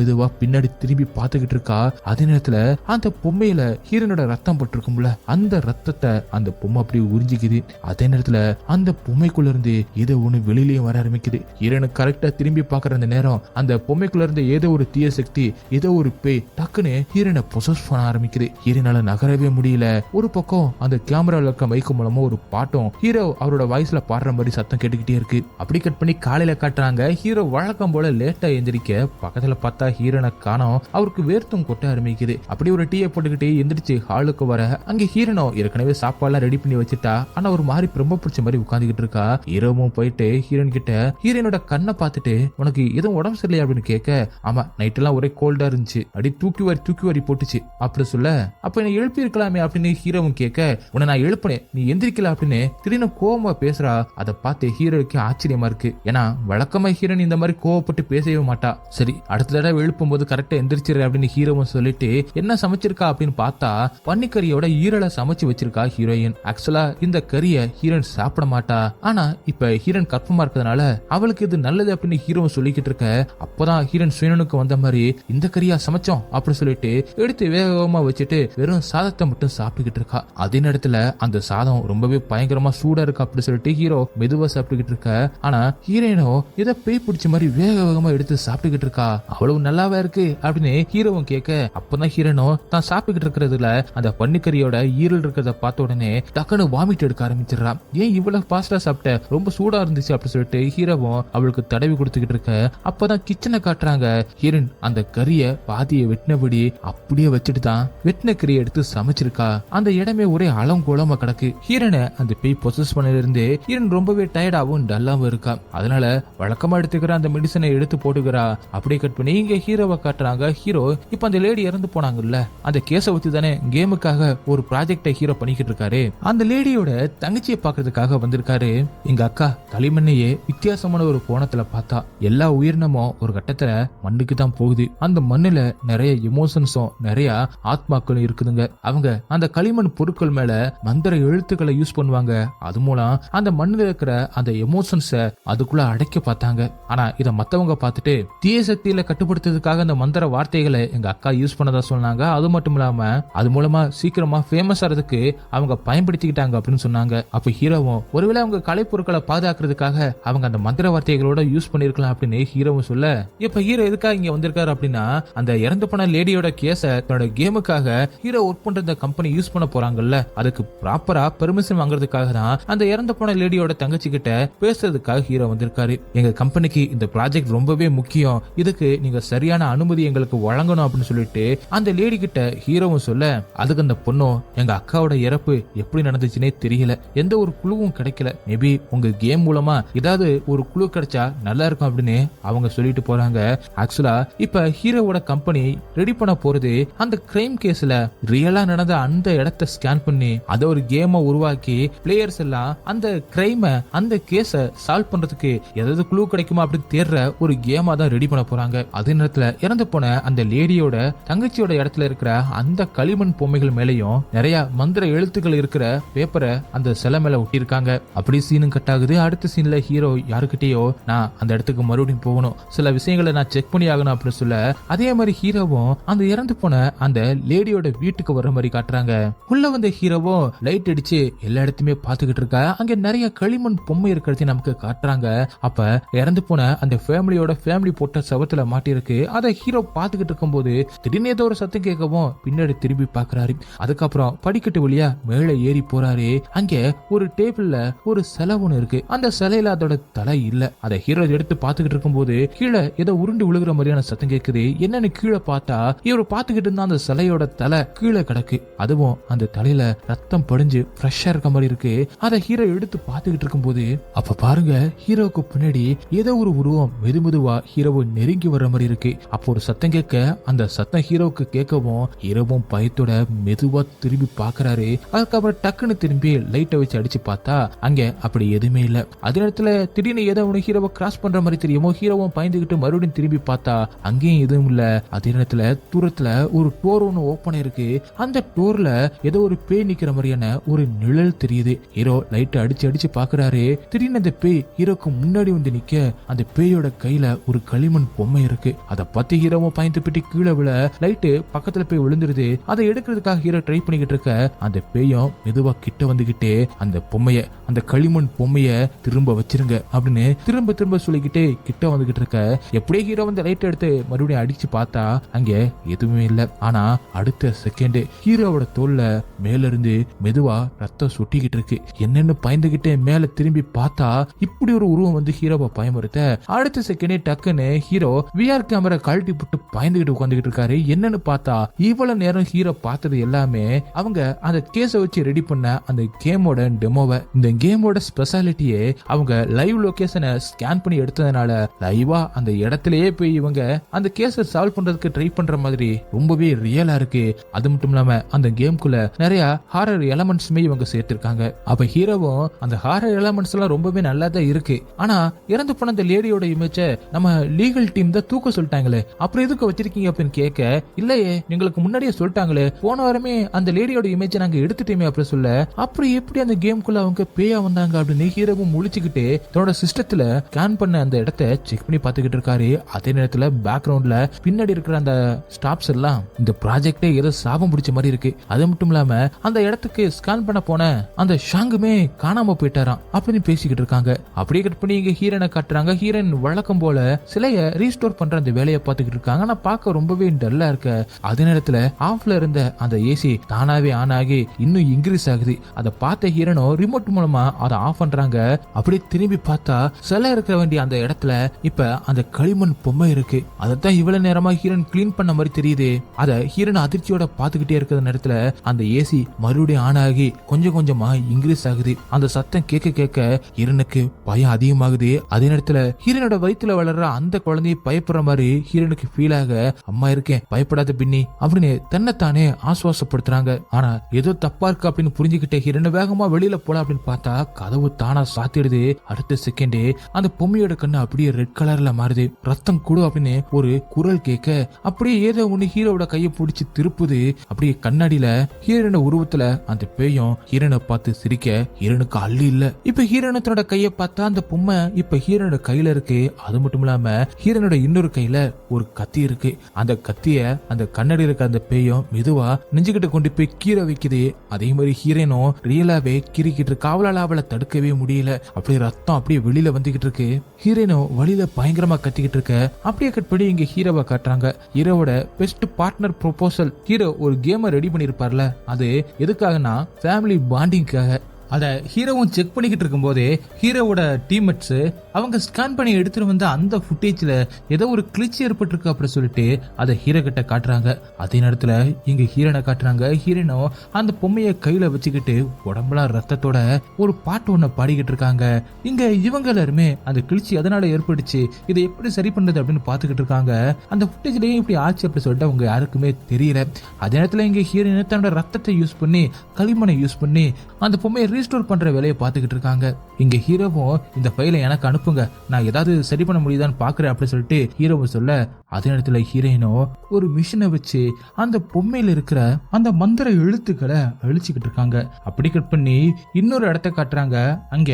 மெதுவா பின்னாடி திரும்பி பார்த்துக்கிட்டு இருக்கா. அதே நேரத்துல அந்த பொம்மையில ஹீரோனோட ரத்தம் பட்டிருக்கும்ல, அந்த ரத்தத்தை அந்த பொம்மை அப்படியே உறிஞ்சிக்குது. அதே நேரத்துல அந்த பொம்மைக்குள்ள இருந்து ஏதோ ஒண்ணு வெளியிலயும் வர ஆரம்பிக்குது. ஹீரோனு கரெக்டா திரும்பி பாக்குற அந்த நேரம் அந்த பொம்மைக்குள்ள இருந்து ஏதோ ஒரு தீய சக்தி, ஏதோ ஒரு பேய் டக்குன்னு ஹீரோனை பொசஸ் பண்ண ஆரம்பிக்குது. ஹீரோனால நகரவே முடியல. ஒரு பக்கம் அந்த கேமரால இருக்க மைக்கு மூலமா ஒரு பாட்டும் ஹீரோ அவரோட வாய்ஸ்ல பாடுற மாதிரி சத்தம் கேட்டுக்கிட்டே இருக்கு. அப்படி கட் பண்ணி காலையில காட்டுறாங்க. ஹீரோ வழக்கம் போல லேட்டா எந்திரிக்க பக்கத்துல பார்த்தா ஹீரோனை காணோம். அவருக்கு வேர்த்தும் கொட்ட ஆரம்பிக்குது. அப்படி ஒரு டீயை போட்டுக்கிட்டு எந்திரிச்சு ஹாலுக்கு வர அங்க ஹீரோனோ ஏற்கனவே சாப்பாடுலாம் ரெடி பண்ணி வச்சுட்டா. ஆனா ஒரு மாதிரி ரொம்ப பிடிச்ச மாதிரி உட்காந்துக்கிட்டு இருக்கா. ஹீரோவும் போயிட்டு ஹீரோன் கிட்ட ஹீரோனோட கண்ணை பார்த்துட்டு உனக்கு எதுவும் உடம்பு சரியில்லையா அப்படின்னு கேட்க, ஆமா நைட் எல்லாம் ஒரே கோல்டா இருந்துச்சு, அப்படி தூக்கி வாரி போட்டுச்சு அப்படி சொல்ல, அப்ப என்ன எழுப்பி இருக்கலாமே அப்படின்னு ஹீரோவும் கேட்க, உன்னை நான் எழுப்பினேன் நீ எந்திரிக்கல அப்படின்னு திடீர்னு கோவமா பேசுறா. அதை பார்த்து ஹீரோக்கு ஆச்சரியமா இருக்கு. ஏன்னா வழக்கமா ஹீரோன் இந்த மாதிரி கோவப்பட்டு பேசவே மாட்டா. சரி அடுத்த தடவை எழுப்பும் போது கரெக்டா எந்திரிச்சிரு அப்படின்னு ஹீரோவும் சொல்லிட்டு என்ன சமைச்சிருக்கா அப்படின்னு பார்த்தா பன்னிக்கறியோட ஈரலை சமைச்சு வச்சிருக்கா ஹீரோயின். ஆக்சுவலா இந்த கறியை ஹீரோயின் சாப்பிட மாட்டா. ஆனா இப்ப ஹீரோயின் கர்ப்பமா இருக்கிறதுனால அவளுக்கு இது நல்லது அப்படின்னு ஹீரோவும் சொல்லிக்கிட்டு இருக்க. அப்பதான் ஹீரோயின் சுயனுக்கு வந்த மாதிரி இந்த கறியா சமைச்சோம் அப்படின்னு சொல்லிட்டு எடுத்து வேகமா வச்சுட்டு வெறும் சாதத்தை மட்டும் சாப்பிட்டுக்கிட்டு இருக்கா. அதே நேரத்துல அந்த சாதம் ரொம்பவே பயங்கரமா சூடா இருக்கு அப்படி சொல்லிட்டு ஹீரோ மெதுவா சாப்பிட்டுக்கிட்டு இருக்க. ஆனா ஹீரோயினோ இதை பேய் பிடிச்ச மாதிரி வேகமா எடுத்து சாப்பிட்டுக்கிட்டு இருக்கா. அவ்வளவு நல்லாவே இருக்கு அப்படின்னு ஹீரோவும் கேட்க, அப்பதான் ஹீரோனோ தான் சாப்பிட்டுக்கிட்டு இருக்கிறதுல அந்த பன்னிக்கறியோட ஈரல் இருக்கிறத பார்த்த உடனே டக்குன்னு வாமிட் எடுக்க ஆரம்பிச்சிடறா. ஏன் இவ்வளவு பாஸ்டா சாப்பிட்ட, ரொம்ப சூடா இருந்துச்சு அப்படி சொல்லிட்டு ஹீரோவும் அவளுக்கு தடவி கொடுத்துக்கிட்டு இருக்க. அப்பதான் கிச்சனை காட்டுறாங்க. ஹீரோயின் அந்த கறிய பாதியை வெட்டினபடி அப்படியே வச்சுட்டு தான் வெட்டின கறியை எடுத்து சமைச்சிருக்கா. அந்த இடமே ஒரே அலங்கோலமா கிடக்கு. ஹீரோனை அந்த பேய் பொசஸ் பண்ணல இருந்து ஹீரோன் ரொம்பவே டயர்டாவும் டல்லாவும் இருக்கா. அதனால வழக்கமா எடுத்துக்கிற அந்த மெடிசனை எடுத்து போட்டுக்கிறா. அப்படியே கட் பண்ணி இங்க ஹீரோவை காட்டுறாங்க. ஹீரோ இப்ப அந்த லேடி இறந்து போனாங்கல்ல, அந்த கேஸை வச்சு தானே கேமுக்காக ஒரு ப்ராஜெக்டை ஹீரோ பண்ணிக்கிட்டு இருக்காரு. அந்த லேடியோட தங்கச்சியை பாக்குறதுக்காக வந்திருக்காரு. எங்க அக்கா களிமண்ணையே வித்தியாசமான ஒரு கோணத்துல பார்த்தா. எல்லா உயிரினமும் ஒரு கட்டத்துல மண்ணுக்கு தான் போகுது. அந்த மண்ணுல நிறைய எமோஷன்ஸும் நிறைய ஆத்மாக்களும் இருக்குதுங்க. அவங்க அந்த களிமண் பொருட்கள் மேல மந்திர எழுத்துக்களை யூஸ் பண்ணுவாங்க. அது மூலம் அந்த மண்ணுல இருக்கிற அந்த எமோஷன்ஸ அதுக்குள்ள அடைக்க பார்த்தாங்க. ஆனா இத மத்தவங்க பார்த்துட்டு தீய சக்தியில கட்டுப்படுத்துறதுக்காக அந்த மந்திர வார்த்தைகளை எங்க அக்கா யூஸ் பண்ணதா சொன்னாங்க. அது மட்டும் இல்லாம அது மூலமா சீக்கிரமா ஃபேமஸ் ஆறதுக்கு அவங்க பயன்படுத்திக்கிட்டாங்க அப்படின்னு சொன்னாங்க. அப்ப ஹீரோவும் ஒருவேளை அவங்க கலை பொருட்களை பாதுகாக்கிறதுக்காக அவங்க அந்த மந்திர வார்த்தைகளோட யூஸ் பண்ணிருக்கலாம் அப்படின்னு ஹீரோவும் சொல்ல, இப்ப ஹீரோ எதுக்காக இங்க வந்திருக்காரு அப்படின்னா அந்த இறந்து போன லேடியோட கேஸ தன்னோட கேமுக்காக ஹீரோ ஒர்க் பண்ற இந்த கம்பெனி யூஸ் பண்ண போறாங்கல்ல, அதுக்கு ப்ராப்பரா பெர்மிஷன் வாங்குறதுக்காக தான் அந்த இறந்து போன லேடியோட தங்கச்சி கிட்ட பேசுறதுக்காக ஹீரோ வந்திருக்காரு. எங்க கம்பெனிக்கு இந்த ப்ராஜெக்ட் ரொம்பவே முக்கியம், இதுக்கு நீங்க சரியான அனுமதி எங்களுக்கு வழங்கணும் அப்படின்னு சொல்லிட்டு அந்த லேடி கிட்ட ஹீரோவும் சொல்ல, அதுக்கு அந்த பொண்ணும் எங்க அக்காவோட இறப்பு எப்படி நடந்துச்சுன்னே தெரியல, எந்த ஒரு குழுவும் கிடைக்கல, மேபி உங்க கேம் மூலமா ஏதாவது ஒரு குழு கிடைச்சா நல்லா இருக்கும் அப்படின்னு அவங்க சொல்லிட்டு போறாங்க. ஆக்சுவலா இப்ப ஹீரோவோட கம்பெனி ரெடி பண்ண போறது அந்த கிரைம் கேஸ்ல ரியலா நடந்த அந்த இடத்தை ஸ்கேன் பண்ணி அத ஒரு கேமை உருவாக்கி பிளேயர்ஸ் எல்லாம் அந்த கிரைம அந்த கேஸ சால்வ் பண்றதுக்கு ஏதாவது குழு கிடைக்குமா அப்படின்னு தேடுற ஒரு கேமா தான் ரெடி பண்ண போறாங்க. அதே நேரத்துல இறந்து போன அந்த லேடியோட தங்கச்சியோட இடத்துல இருக்கிற அந்த களிமண் பொம்மைகள் மேலயும் நிறைய மந்திர எழுத்துக்கள் இருக்கிற பேப்பரை அந்த சிலை மேல ஒட்டியிருக்காங்க. அப்படி சீனும் கட் ஆகுது. அடுத்த சீன்ல ஹீரோ யாருக்கிட்டயோ நான் அந்த இடத்துக்கு மறுபடியும் போகணும், சில விஷயங்களை நான் செக் பண்ணி ஆகணும் அப்படின்னு சொல்ல அதே மாதிரி ஹீரோவும் அந்த இறந்து போன அந்த லேடியோட வீட்டுக்கு வர்ற மாதிரி காட்டுறாங்க. உள்ள வந்த ஹீரோவும் லைட் அடிச்சு எல்லா இடத்துமே பாத்துக்கிட்டு இருக்கா. அங்க நிறைய களிமண் பொம்மை இருக்கிறதையும் நமக்கு காட்டுறாங்க. அப்ப இறந்து போன அந்த ஃபேமிலி போட்ட சவத்துல மாட்டிருக்கு. அதை ஹீரோ பாத்துக்கிட்டு இருக்கும் போது திடீர்னு ஏதோ ஒரு சத்தம் கேட்கவும் பின்னாடி திரும்பி பாக்குறாரு. அதுக்கப்புறம் படிக்கட்டு வழியா மேல ஏறி போறாரு. அங்க ஒரு டேபிள்ல ஒரு சிலை ஒண்ணு இருக்கு. அந்த சிலையில அதோட தலை இல்ல. அதை ஹீரோ எடுத்து பாத்துக்கிட்டு இருக்கும் போது கீழே ஏதோ உருண்டு விழுகிற மாதிரியான சத்தம் கேக்குது. என்னன்னு கீழே பார்த்தா இவர் பாத்துக்கிட்டு இருந்தா அந்த சிலையோட தலை கீழே கிடக்கு. அதுவும் அந்த தலையில ரத்தம் படிஞ்சு ஃப்ரெஷ்ஷா இருக்க மாதிரி இருக்கு. அதை ஹீரோ எடுத்து பாத்துக்கிட்டு இருக்கும் போது அப்ப பாருங்க ஹீரோக்கு பின்னாடி ஏதோ ஒரு உருவம் மெதுவா ஹீரோவை நெருங்கி வர்ற மாதிரி இருக்கு. அப்போ ஒரு சத்தம் கேட்க அந்த சத்தம் ஹீரோவுக்கு கேட்கவும் ஹீரோவும் பயத்தோட மெதுவா திரும்பி பாக்குறாரு. அதுக்கப்புறம் டக்குன்னு திரும்பி லைட்டை வச்சு அடிச்சு பார்த்தா அங்க அப்படி எதுவுமே இல்ல. அதே நேரத்துல திடீர்னு ஏதோ ஒண்ணு ஹீரோவை கிராஸ் பண்ற மாதிரி தெரியுமோ. ஹீரோவும் பயந்துகிட்டு மறுபடியும் திரும்பி பார்த்தா அங்கேயும் எதுவும் இல்ல. அதே நேரத்துல தூரத்துல ஒரு டோர் ஒண்ணு ஓப்பன் இருக்கு. அந்த டோர்ல ஏதோ ஒரு பேய் நிக்கிற மாதிரியான ஒரு நிழல் தெரியுது. ஹீரோ லைட்டை அடிச்சு பாக்குறாரு. திடீர்னு அந்த பேய் ஹீரோக்கு முன்னாடி வந்து நிக்க அந்த பேயோட கையில ஒரு களிமண் பொம்மை இருக்கு. அதை பத்தி ஹீரோவும் பயந்து பிட்டு கீழே விழ லைட்டு பக்கத்துல போய் விழுந்துருது. அதை எடுக்கிறதுக்காக ஹீரோ ட்ரை பண்ணிக்கிட்டு இருக்க அந்த பேயும் மெதுவா கிட்ட வந்துகிட்டே அந்த பொம்மைய அந்த களிமண் பொம்மைய திரும்ப வச்சிருங்க அப்படின்னு திரும்ப சொல்லிக்கிட்டே கிட்ட வந்துகிட்டு இருக்க எப்படியே ஹீரோ வந்து லைட் எடுத்து மறுபடியும் அடிச்சு பார்த்தா அங்க எதுவுமே இல்ல. ஆனா அடுத்த செகண்ட் ஹீரோவோட தோல்ல மேல இருந்து மெதுவா ரத்தம் சொட்டிக்கிட்டு இருக்கு. என்னன்னு பயந்துகிட்டே மேல திரும்பி பார்த்தா இப்படி ஒரு உருவம் வந்து ஹீரோவை பயமுறுத்த அடுத்த செகண்டே டக்குன்னு ஹீரோ விஆர் கேமரா கழட்டி போட்டு பயந்துகிட்டு உட்காந்துக்கிட்டு இருக்காரு. என்னன்னு பார்த்தா இவ்வளவு நேரம் ஹீரோ பார்த்தது எல்லாமே அவங்க அந்த கேஸ வச்சு ரெடி பண்ண அந்த கேமோட டெமோவை. இந்த கேமோட ஸ்பெஷாலிட்டியே அவங்க லைவ் லொகேஷனை ஸ்கேன் பண்ணி எடுத்ததுனால லைவா அந்த இடத்திலேயே போய் இவங்க அந்த கேஸை சால்வ் பண்றதுக்கு ட்ரை பண்ற மாதிரி ரொம்பவே ரியலா இருக்கு. அது மட்டும் இல்லாம அந்த கேம்குள்ள நிறைய ஹாரர் எலமெண்ட்ஸுமே இவங்க சேர்த்திருக்காங்க. அப்ப ஹீரோவும் அந்த ஹாரர் எலமெண்ட்ஸ் எல்லாம் ரொம்பவே நல்லா தான் இருக்கு. ஆனா இறந்து போன அந்த லேடியோட இமேஜ நம்ம லீகல் டீம் தான் தூக்க சொல்லிட்டாங்களே, அப்புறம் எதுக்கு வச்சிருக்கீங்க அப்படின்னு கேட்க இல்லையே எங்களுக்கு முன்னாடியே சொல்லிட்டாங்களே, போன வாரமே அந்த லேடியோட இமேஜ நாங்க எடுத்துட்டோமே அப்படின்னு சொல்ல அப்புறம் எப்படி அந்த கேம்குள்ள அவங்க பேயா வந்தாங்க அப்படின்னு ஹீரோவும் முழிச்சுக்கிட்டு தன்னோட சிஸ்டத்துல ஸ்கேன் பண்ண அந்த இடத்தை செக் பண்ணி பாத்துக்கிட்டு இருக்காரு. அதே நேரத்துல பேக்ரவுண்ட்ல பின்னாடி இருக்கிற அந்த ஸ்டாப்ஸ் எல்லாம் இந்த ப்ராஜெக்டே ஏதோ சாபம் பிடிச்ச மாதிரி இருக்கு. அது மட்டும் இல்லாம அந்த இடத்துக்கு ஸ்கேன் பண்ண போன அந்த ஷாங்குமே காணாம போயிட்டாராம் அப்படின்னு பேசிக்கிட்டு இருக்காங்க. அப்படியே கட் பண்ணி இங்க ஹீரோனை காட்டுறாங்க. ஹீரோயின் வழக்கம் போல சிலைய ரீஸ்டோர் பண்ற அந்த வேலையை பார்த்துக்கிட்டு இருக்காங்க. ஆனா பார்க்க ரொம்பவே டல்லா இருக்க. அதே நேரத்துல ஆஃப்ல இருந்த அந்த ஏசி தானாவே ஆன் ஆகி இன்னும் இன்க்ரீஸ் ஆகுது. அதை பார்த்த ஹீரோனோ ரிமோட் மூலமா அதை ஆஃப் பண்றாங்க. அப்படியே திரும்பி பார்த்தா சிலை இருக்க வேண்டிய அந்த இடத்துல இப்ப அந்த களிமண் பொம்மை இருக்கு. அதைத்தான் இவ்வளவு நேரமா ஹீரோன் கிளீன் பண்ண மாதிரி தெரியுது. அதை ஹீரோன் அதிர்ச்சியோட பாத்துக்கிட்டே இருக்கிற நேரத்துல அந்த ஏசி மறுபடியும் ஆன் ஆகி கொஞ்சமா இன்க்ரீஸ் ஆகுது. அந்த சத்தம் கேட்க ஹீரோனுக்கு பயம் அதிகமாகுது. அதே நேரத்துல ஹீரோனோட வயித்துல வளர்ற அந்த குழந்தைய பயப்படுற மாதிரி ஹீரோனுக்கு ஃபீல் ஆக அம்மா இருக்கேன் பயப்படாத பின்னி அப்படின்னு தன்னைத்தானே ஆசுவாசப்படுத்துறாங்க. ஆனா ஏதோ தப்பா இருக்கு அப்படின்னு புரிஞ்சுக்கிட்ட ஹீரோன் வேகமா வெளியில போலாம் அப்படின்னு பார்த்தா கதவு தானா சாத்திடுது. அடுத்த செகண்டே அந்த பொம்மையோட கண்ணு அப்படியே ரெட் கலர்ல மாறுது. ரத்தம் கொடு அப்படின்னு ஒரு குரல் கேட்க அப்படியே ஏதோ ஒண்ணு ஹீரோட கையை பிடிச்சு திருப்புது. அப்படியே கண்ணாடியில ஹீரோனோட உருவத்துல அந்த பேயும் ஹீரோனை பார்த்து சிரிக்க ஹீரோனுக்கு அள்ளி இல்ல. இப்ப ஹீரோனத்தோட கையை பார்த்தா அந்த பொம்மை இப்ப ஹீரோனோட கையில இருக்கு. அது மட்டும் இல்லாம ஹீரோனோட இன்னொரு கையில ஒரு கத்தி இருக்கு. அந்த கத்திய அந்த கண்ணாடி இருக்க அந்த பேயும் மெதுவா நெஞ்சுகிட்ட கொண்டு போய் கீரை வைக்குது. அதே மாதிரி ஹீரோனும் ரியலாவே கிரிக்கிட்டு இருக்கு. அவளால அவளை தடுக்கவே முடியல. அப்படியே ரத்தம் அப்படியே வெளியில வந்துகிட்டு இருக்கு. ஹீரோனும் வழியில பயங்கரமா கத்திக்கிட்டு இருக்க. அப்படியே கட் பண்ணி இங்க ஹீரோவை காட்டுறாங்க. ஹீரோவோட பெஸ்ட் பார்ட்னர் ப்ரொபோசல். ஹீரோ ஒரு கேமை ரெடி பண்ணிருப்பார்ல, அது எதுக்காகனா ஃபேமிலி பாண்டிங்காக. அத ஹீரோவும் செக் பண்ணிக்கிட்டு இருக்கும்போதே ஹீரோவோட டீம்மேட்ஸ் அவங்க ஸ்கேன் பண்ணி எடுத்துட்டு வந்த அந்த ஃபுட்டேஜ்ல ஏதோ ஒரு கிளிச் ஏற்பட்டிருக்கு அப்படி சொல்லிட்டு அதை ஹீரோ கிட்ட காட்டுறாங்க. அதே நேரத்துல இங்க ஹீரோனை காட்டுறாங்க. ஹீரோனோ அந்த பொம்மையை கையில வச்சுக்கிட்டு உடம்புலாம் ரத்தத்தோட ஒரு பாட்டு ஒண்ணு பாடிக்கிட்டு இருக்காங்க. இங்க இவங்க எல்லாருமே அந்த கிழிச்சி எதனால ஏற்பட்டுச்சு, இதை எப்படி சரி பண்றது அப்படின்னு பாத்துக்கிட்டு இருக்காங்க. அந்த ஃபுட்டேஜ்லயே இப்படி ஆச்சு அப்படி சொல்லிட்டு அவங்க யாருக்குமே தெரியல. அதே நேரத்துல இங்க ஹீரோயின் தன்னோட ரத்தத்தை யூஸ் பண்ணி களிமண்ணை யூஸ் பண்ணி அந்த பொம்மையை ரீஸ்டோர் பண்ற வேலையை பார்த்துக்கிட்டு இருக்காங்க. இங்க ஹீரோவும் இந்த ஃபைலை எனக்கு அனுப்புங்க, நான் ஏதாவது சரி பண்ண முடியுதான்னு பாக்குறேன் அப்படி சொல்லிட்டு ஹீரோவும் சொல்ல, அதே நேரத்துல ஹீரோயினோ ஒரு மிஷினை வச்சு அந்த பொம்மையில இருக்கிற அந்த மந்திர எழுத்துக்களை அழிச்சுக்கிட்டு இருக்காங்க. அப்படி கட் பண்ணி இன்னொரு இடத்த காட்டுறாங்க. அங்க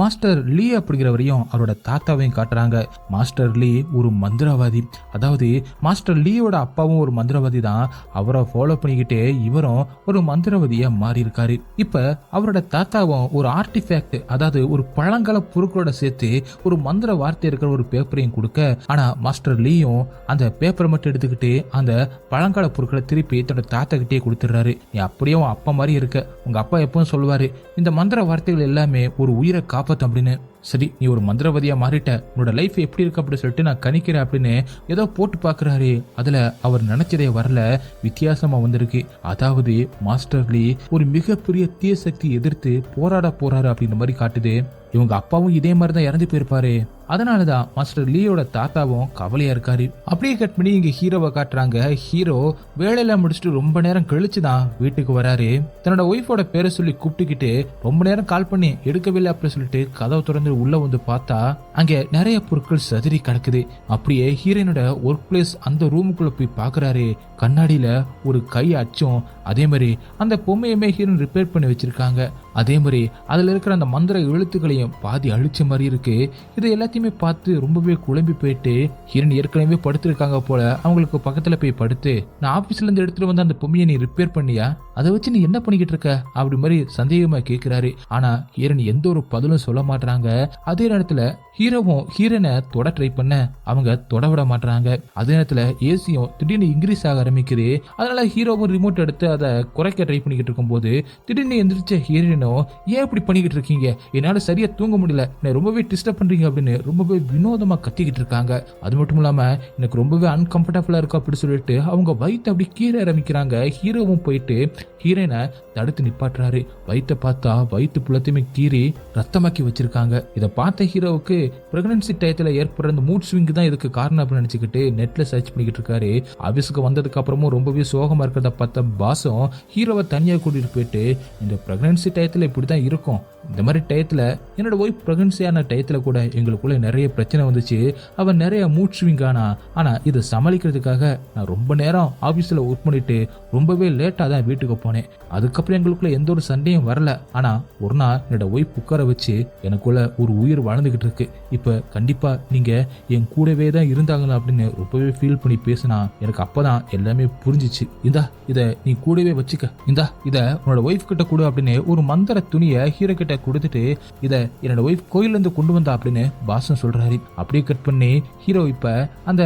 மாஸ்டர் லீ அப்படிங்கிறவரையும் அவரோட தாத்தாவையும் காட்டுறாங்க. மாஸ்டர் லீ ஒரு மந்திரவாதி, அதாவது மாஸ்டர் லீயோட அப்பாவும் ஒரு மந்திரவாதி தான். அவரை ஃபாலோ பண்ணிக்கிட்டே இவரும் ஒரு மந்திரவாதியா மாறி இருக்காரு. இப்ப அவரோட தாத்தாவும் ஒரு ஆர்டிஃபேக்ட், அதாவது ஒரு பழங்கால பொருட்களோட சேர்த்து ஒரு மந்திர வார்த்தை இருக்கிற ஒரு பேப்பரையும் கொடுக்க, ஆனா மாஸ்டர் லீயும் அந்த பேப்பரை மட்டும் எடுத்துக்கிட்டு அந்த பழங்கால பொருட்களை திருப்பி தன்னோட தாத்தா கிட்டே கொடுத்துடுறாரு. நீ அப்படியே உன் அப்பா மாதிரி இருக்க, உங்க அப்பா எப்பவும் சொல்லுவாரு இந்த மந்திர வார்த்தைகள் எல்லாமே ஒரு உயிரை காப்பாத்து அப்படின்னு. சரி, நீ ஒரு மந்திரவாதியா மாறிட்ட, உன்னோட லைஃப் எப்படி இருக்கு அப்படின்னு சொல்லிட்டு நான் கணிக்கிறேன் அப்படின்னு ஏதோ போட்டு பாக்குறாரு. அதுல அவர் நினைச்சதே வரல, வித்தியாசமா வந்திருக்கு. அதாவது மாஸ்டர் லீ ஒரு மிகப்பெரிய தீய சக்தி எதிர்த்து போராட போறாரு அப்படின்ற மாதிரி காட்டுது. இவங்க அப்பாவும் இதே மாதிரி தான் இறந்து போயிருப்பாரு. அதனாலதான் மாஸ்டர் லீயோட தாத்தாவும் கவலையா இருக்காரு. அப்படியே கட் பண்ணி இங்க ஹீரோவை காட்டுறாங்க. ஹீரோ வேலையெல்லாம் முடிச்சுட்டு ரொம்ப நேரம் கழிச்சுதான் வீட்டுக்கு வராரு. தன்னோட ஒய்ஃபோட பேரை சொல்லி கூப்பிட்டுக்கிட்டு ரொம்ப நேரம் கால் பண்ணி எடுக்கவே இல்லை அப்படின்னு சொல்லிட்டு கதவை திறந்து உள்ள வந்து பார்த்தா அங்க நிறைய பொருட்கள் சதுரி கிடக்குது. அப்படியே ஹீரோனோட ஒர்க் பிளேஸ் அந்த ரூமுக்குள்ள போய் பாக்குறாரு. கண்ணாடியில ஒரு கை அச்சும் அதே மாதிரி அந்த பொம்மையுமே ஹீரோன் ரிப்பேர் பண்ணி வச்சிருக்காங்க. அதே மாதிரி அதுல இருக்கிற அந்த மந்திர எழுத்துக்களையும் பாதி அழிச்ச மாதிரி இருக்கு. இதை எல்லாத்தையுமே பார்த்து ரொம்பவே குழம்பி போயிட்டு ஹீரோன் ஏற்கனவே படுத்திருக்காங்க போல அவங்களுக்கு பக்கத்துல போய் படுத்து, நான் ஆபீஸ்ல இருந்து எடுத்துட்டு வந்து அந்த பொம்மையை நீ ரிப்பேர் பண்ணியா, அதை வச்சு நீ என்ன பண்ணிக்கிட்டு இருக்க அப்படி மாதிரி சந்தேகமா கேட்கிறாரு. ஆனா ஹீரோன் எந்த ஒரு பதிலும் சொல்ல மாட்டாங்க. அதே நேரத்துல ஹீரோவும் ஹீரோனை தொட ட்ரை பண்ண அவங்க தொட விட மாட்டாங்க. அதே நேரத்துல ஏசியும் திடீர்னு இன்க்ரீஸ் ஆக ஆரம்பிக்குது. அதனால ஹீரோவும் ரிமோட் எடுத்து அதை குறைக்க ட்ரை பண்ணிக்கிட்டு இருக்கும் போது திடீர்னு எந்திரிச்ச ஹீரோயினோ, ஏன் இப்படி பண்ணிக்கிட்டு இருக்கீங்க, என்னால சரியா தூங்க முடியல, என்ன ரொம்பவே டிஸ்டர்ப் பண்றீங்க அப்படின்னு ரொம்பவே வினோதமா கத்திக்கிட்டு இருக்காங்க. அது மட்டும் இல்லாம எனக்கு ரொம்பவே அன்கம்ஃபர்டபுளா இருக்கு அப்படின்னு சொல்லிட்டு அவங்க வயிற்று அப்படி கீரை ஆரம்பிக்கிறாங்க. ஹீரோவும் போயிட்டு ஹீரோயினை தடுத்து நிப்பாட்டுறாரு. வயிற்ற பார்த்தா வயிற்று புள்ளத்தையுமே கீறி ரத்தமாக்கி வச்சிருக்காங்க. இதை பார்த்த ஹீரோவுக்கு பிரெக்னன்சி டயத்துல ஏற்படுற அந்த மூட் ஸ்விங் தான் இதுக்கு காரணம் அப்படின்னு நினைச்சுக்கிட்டு நெட்ல சர்ச் பண்ணிக்கிட்டு இருக்காரு. ஆபீஸுக்கு வந்ததுக்கு அப்புறமும் ரொம்பவே சோகமா இருக்கிறத பார்த்த பாசம் ஹீரோவை தனியா கூட்டிட்டு போயிட்டு, இந்த பிரெக்னன்சி டயத்துல இப்படிதான் இருக்கும், இந்த மாதிரி டயத்துல என்னோட ஒய்ஃப் பிரெக்னன்சியான டயத்துல கூட எங்களுக்குள்ள நிறைய பிரச்சனை வந்துச்சு, அவன் நிறைய மூட் ஸ்விங் ஆனா இதை சமாளிக்கிறதுக்காக நான் ரொம்ப நேரம் ஆபீஸ்ல ஒர்க் பண்ணிட்டு ரொம்பவே லேட்டா தான் வீட்டுக்கு போனேன். அதுக்கப்புறம் எங்களுக்குள்ள எந்த ஒரு சண்டையும் வரல. ஆனா ஒரு நாள் என்னோட ஒய்ஃப் உட்கார வச்சு எனக்குள்ள ஒரு உயிர் வாழ்ந்துகிட்டு இருக்கு, இப்ப கண்டிப்பா நீங்க என் கூடவே தான் இருந்தாங்களா அப்படின்னு ரொம்பவே ஃபீல் பண்ணி பேசினா எனக்கு அப்பதான் எல்லாமே புரிஞ்சிச்சு. இந்தா இத நீ கூடவே வச்சுக்க, இந்தா இத உன்னோட ஒய்ஃப் கிட்ட கொடு அப்படின்னு ஒரு மந்திர துணியை ஹீரோ கிட்ட கொடுத்துட்டு, இத என்னோட ஒய்ஃப் கோயில இருந்து கொண்டு வந்தா அப்படின்னு பாசம் சொல்றாரு. அப்படியே கட் பண்ணி ஹீரோ இப்ப அந்த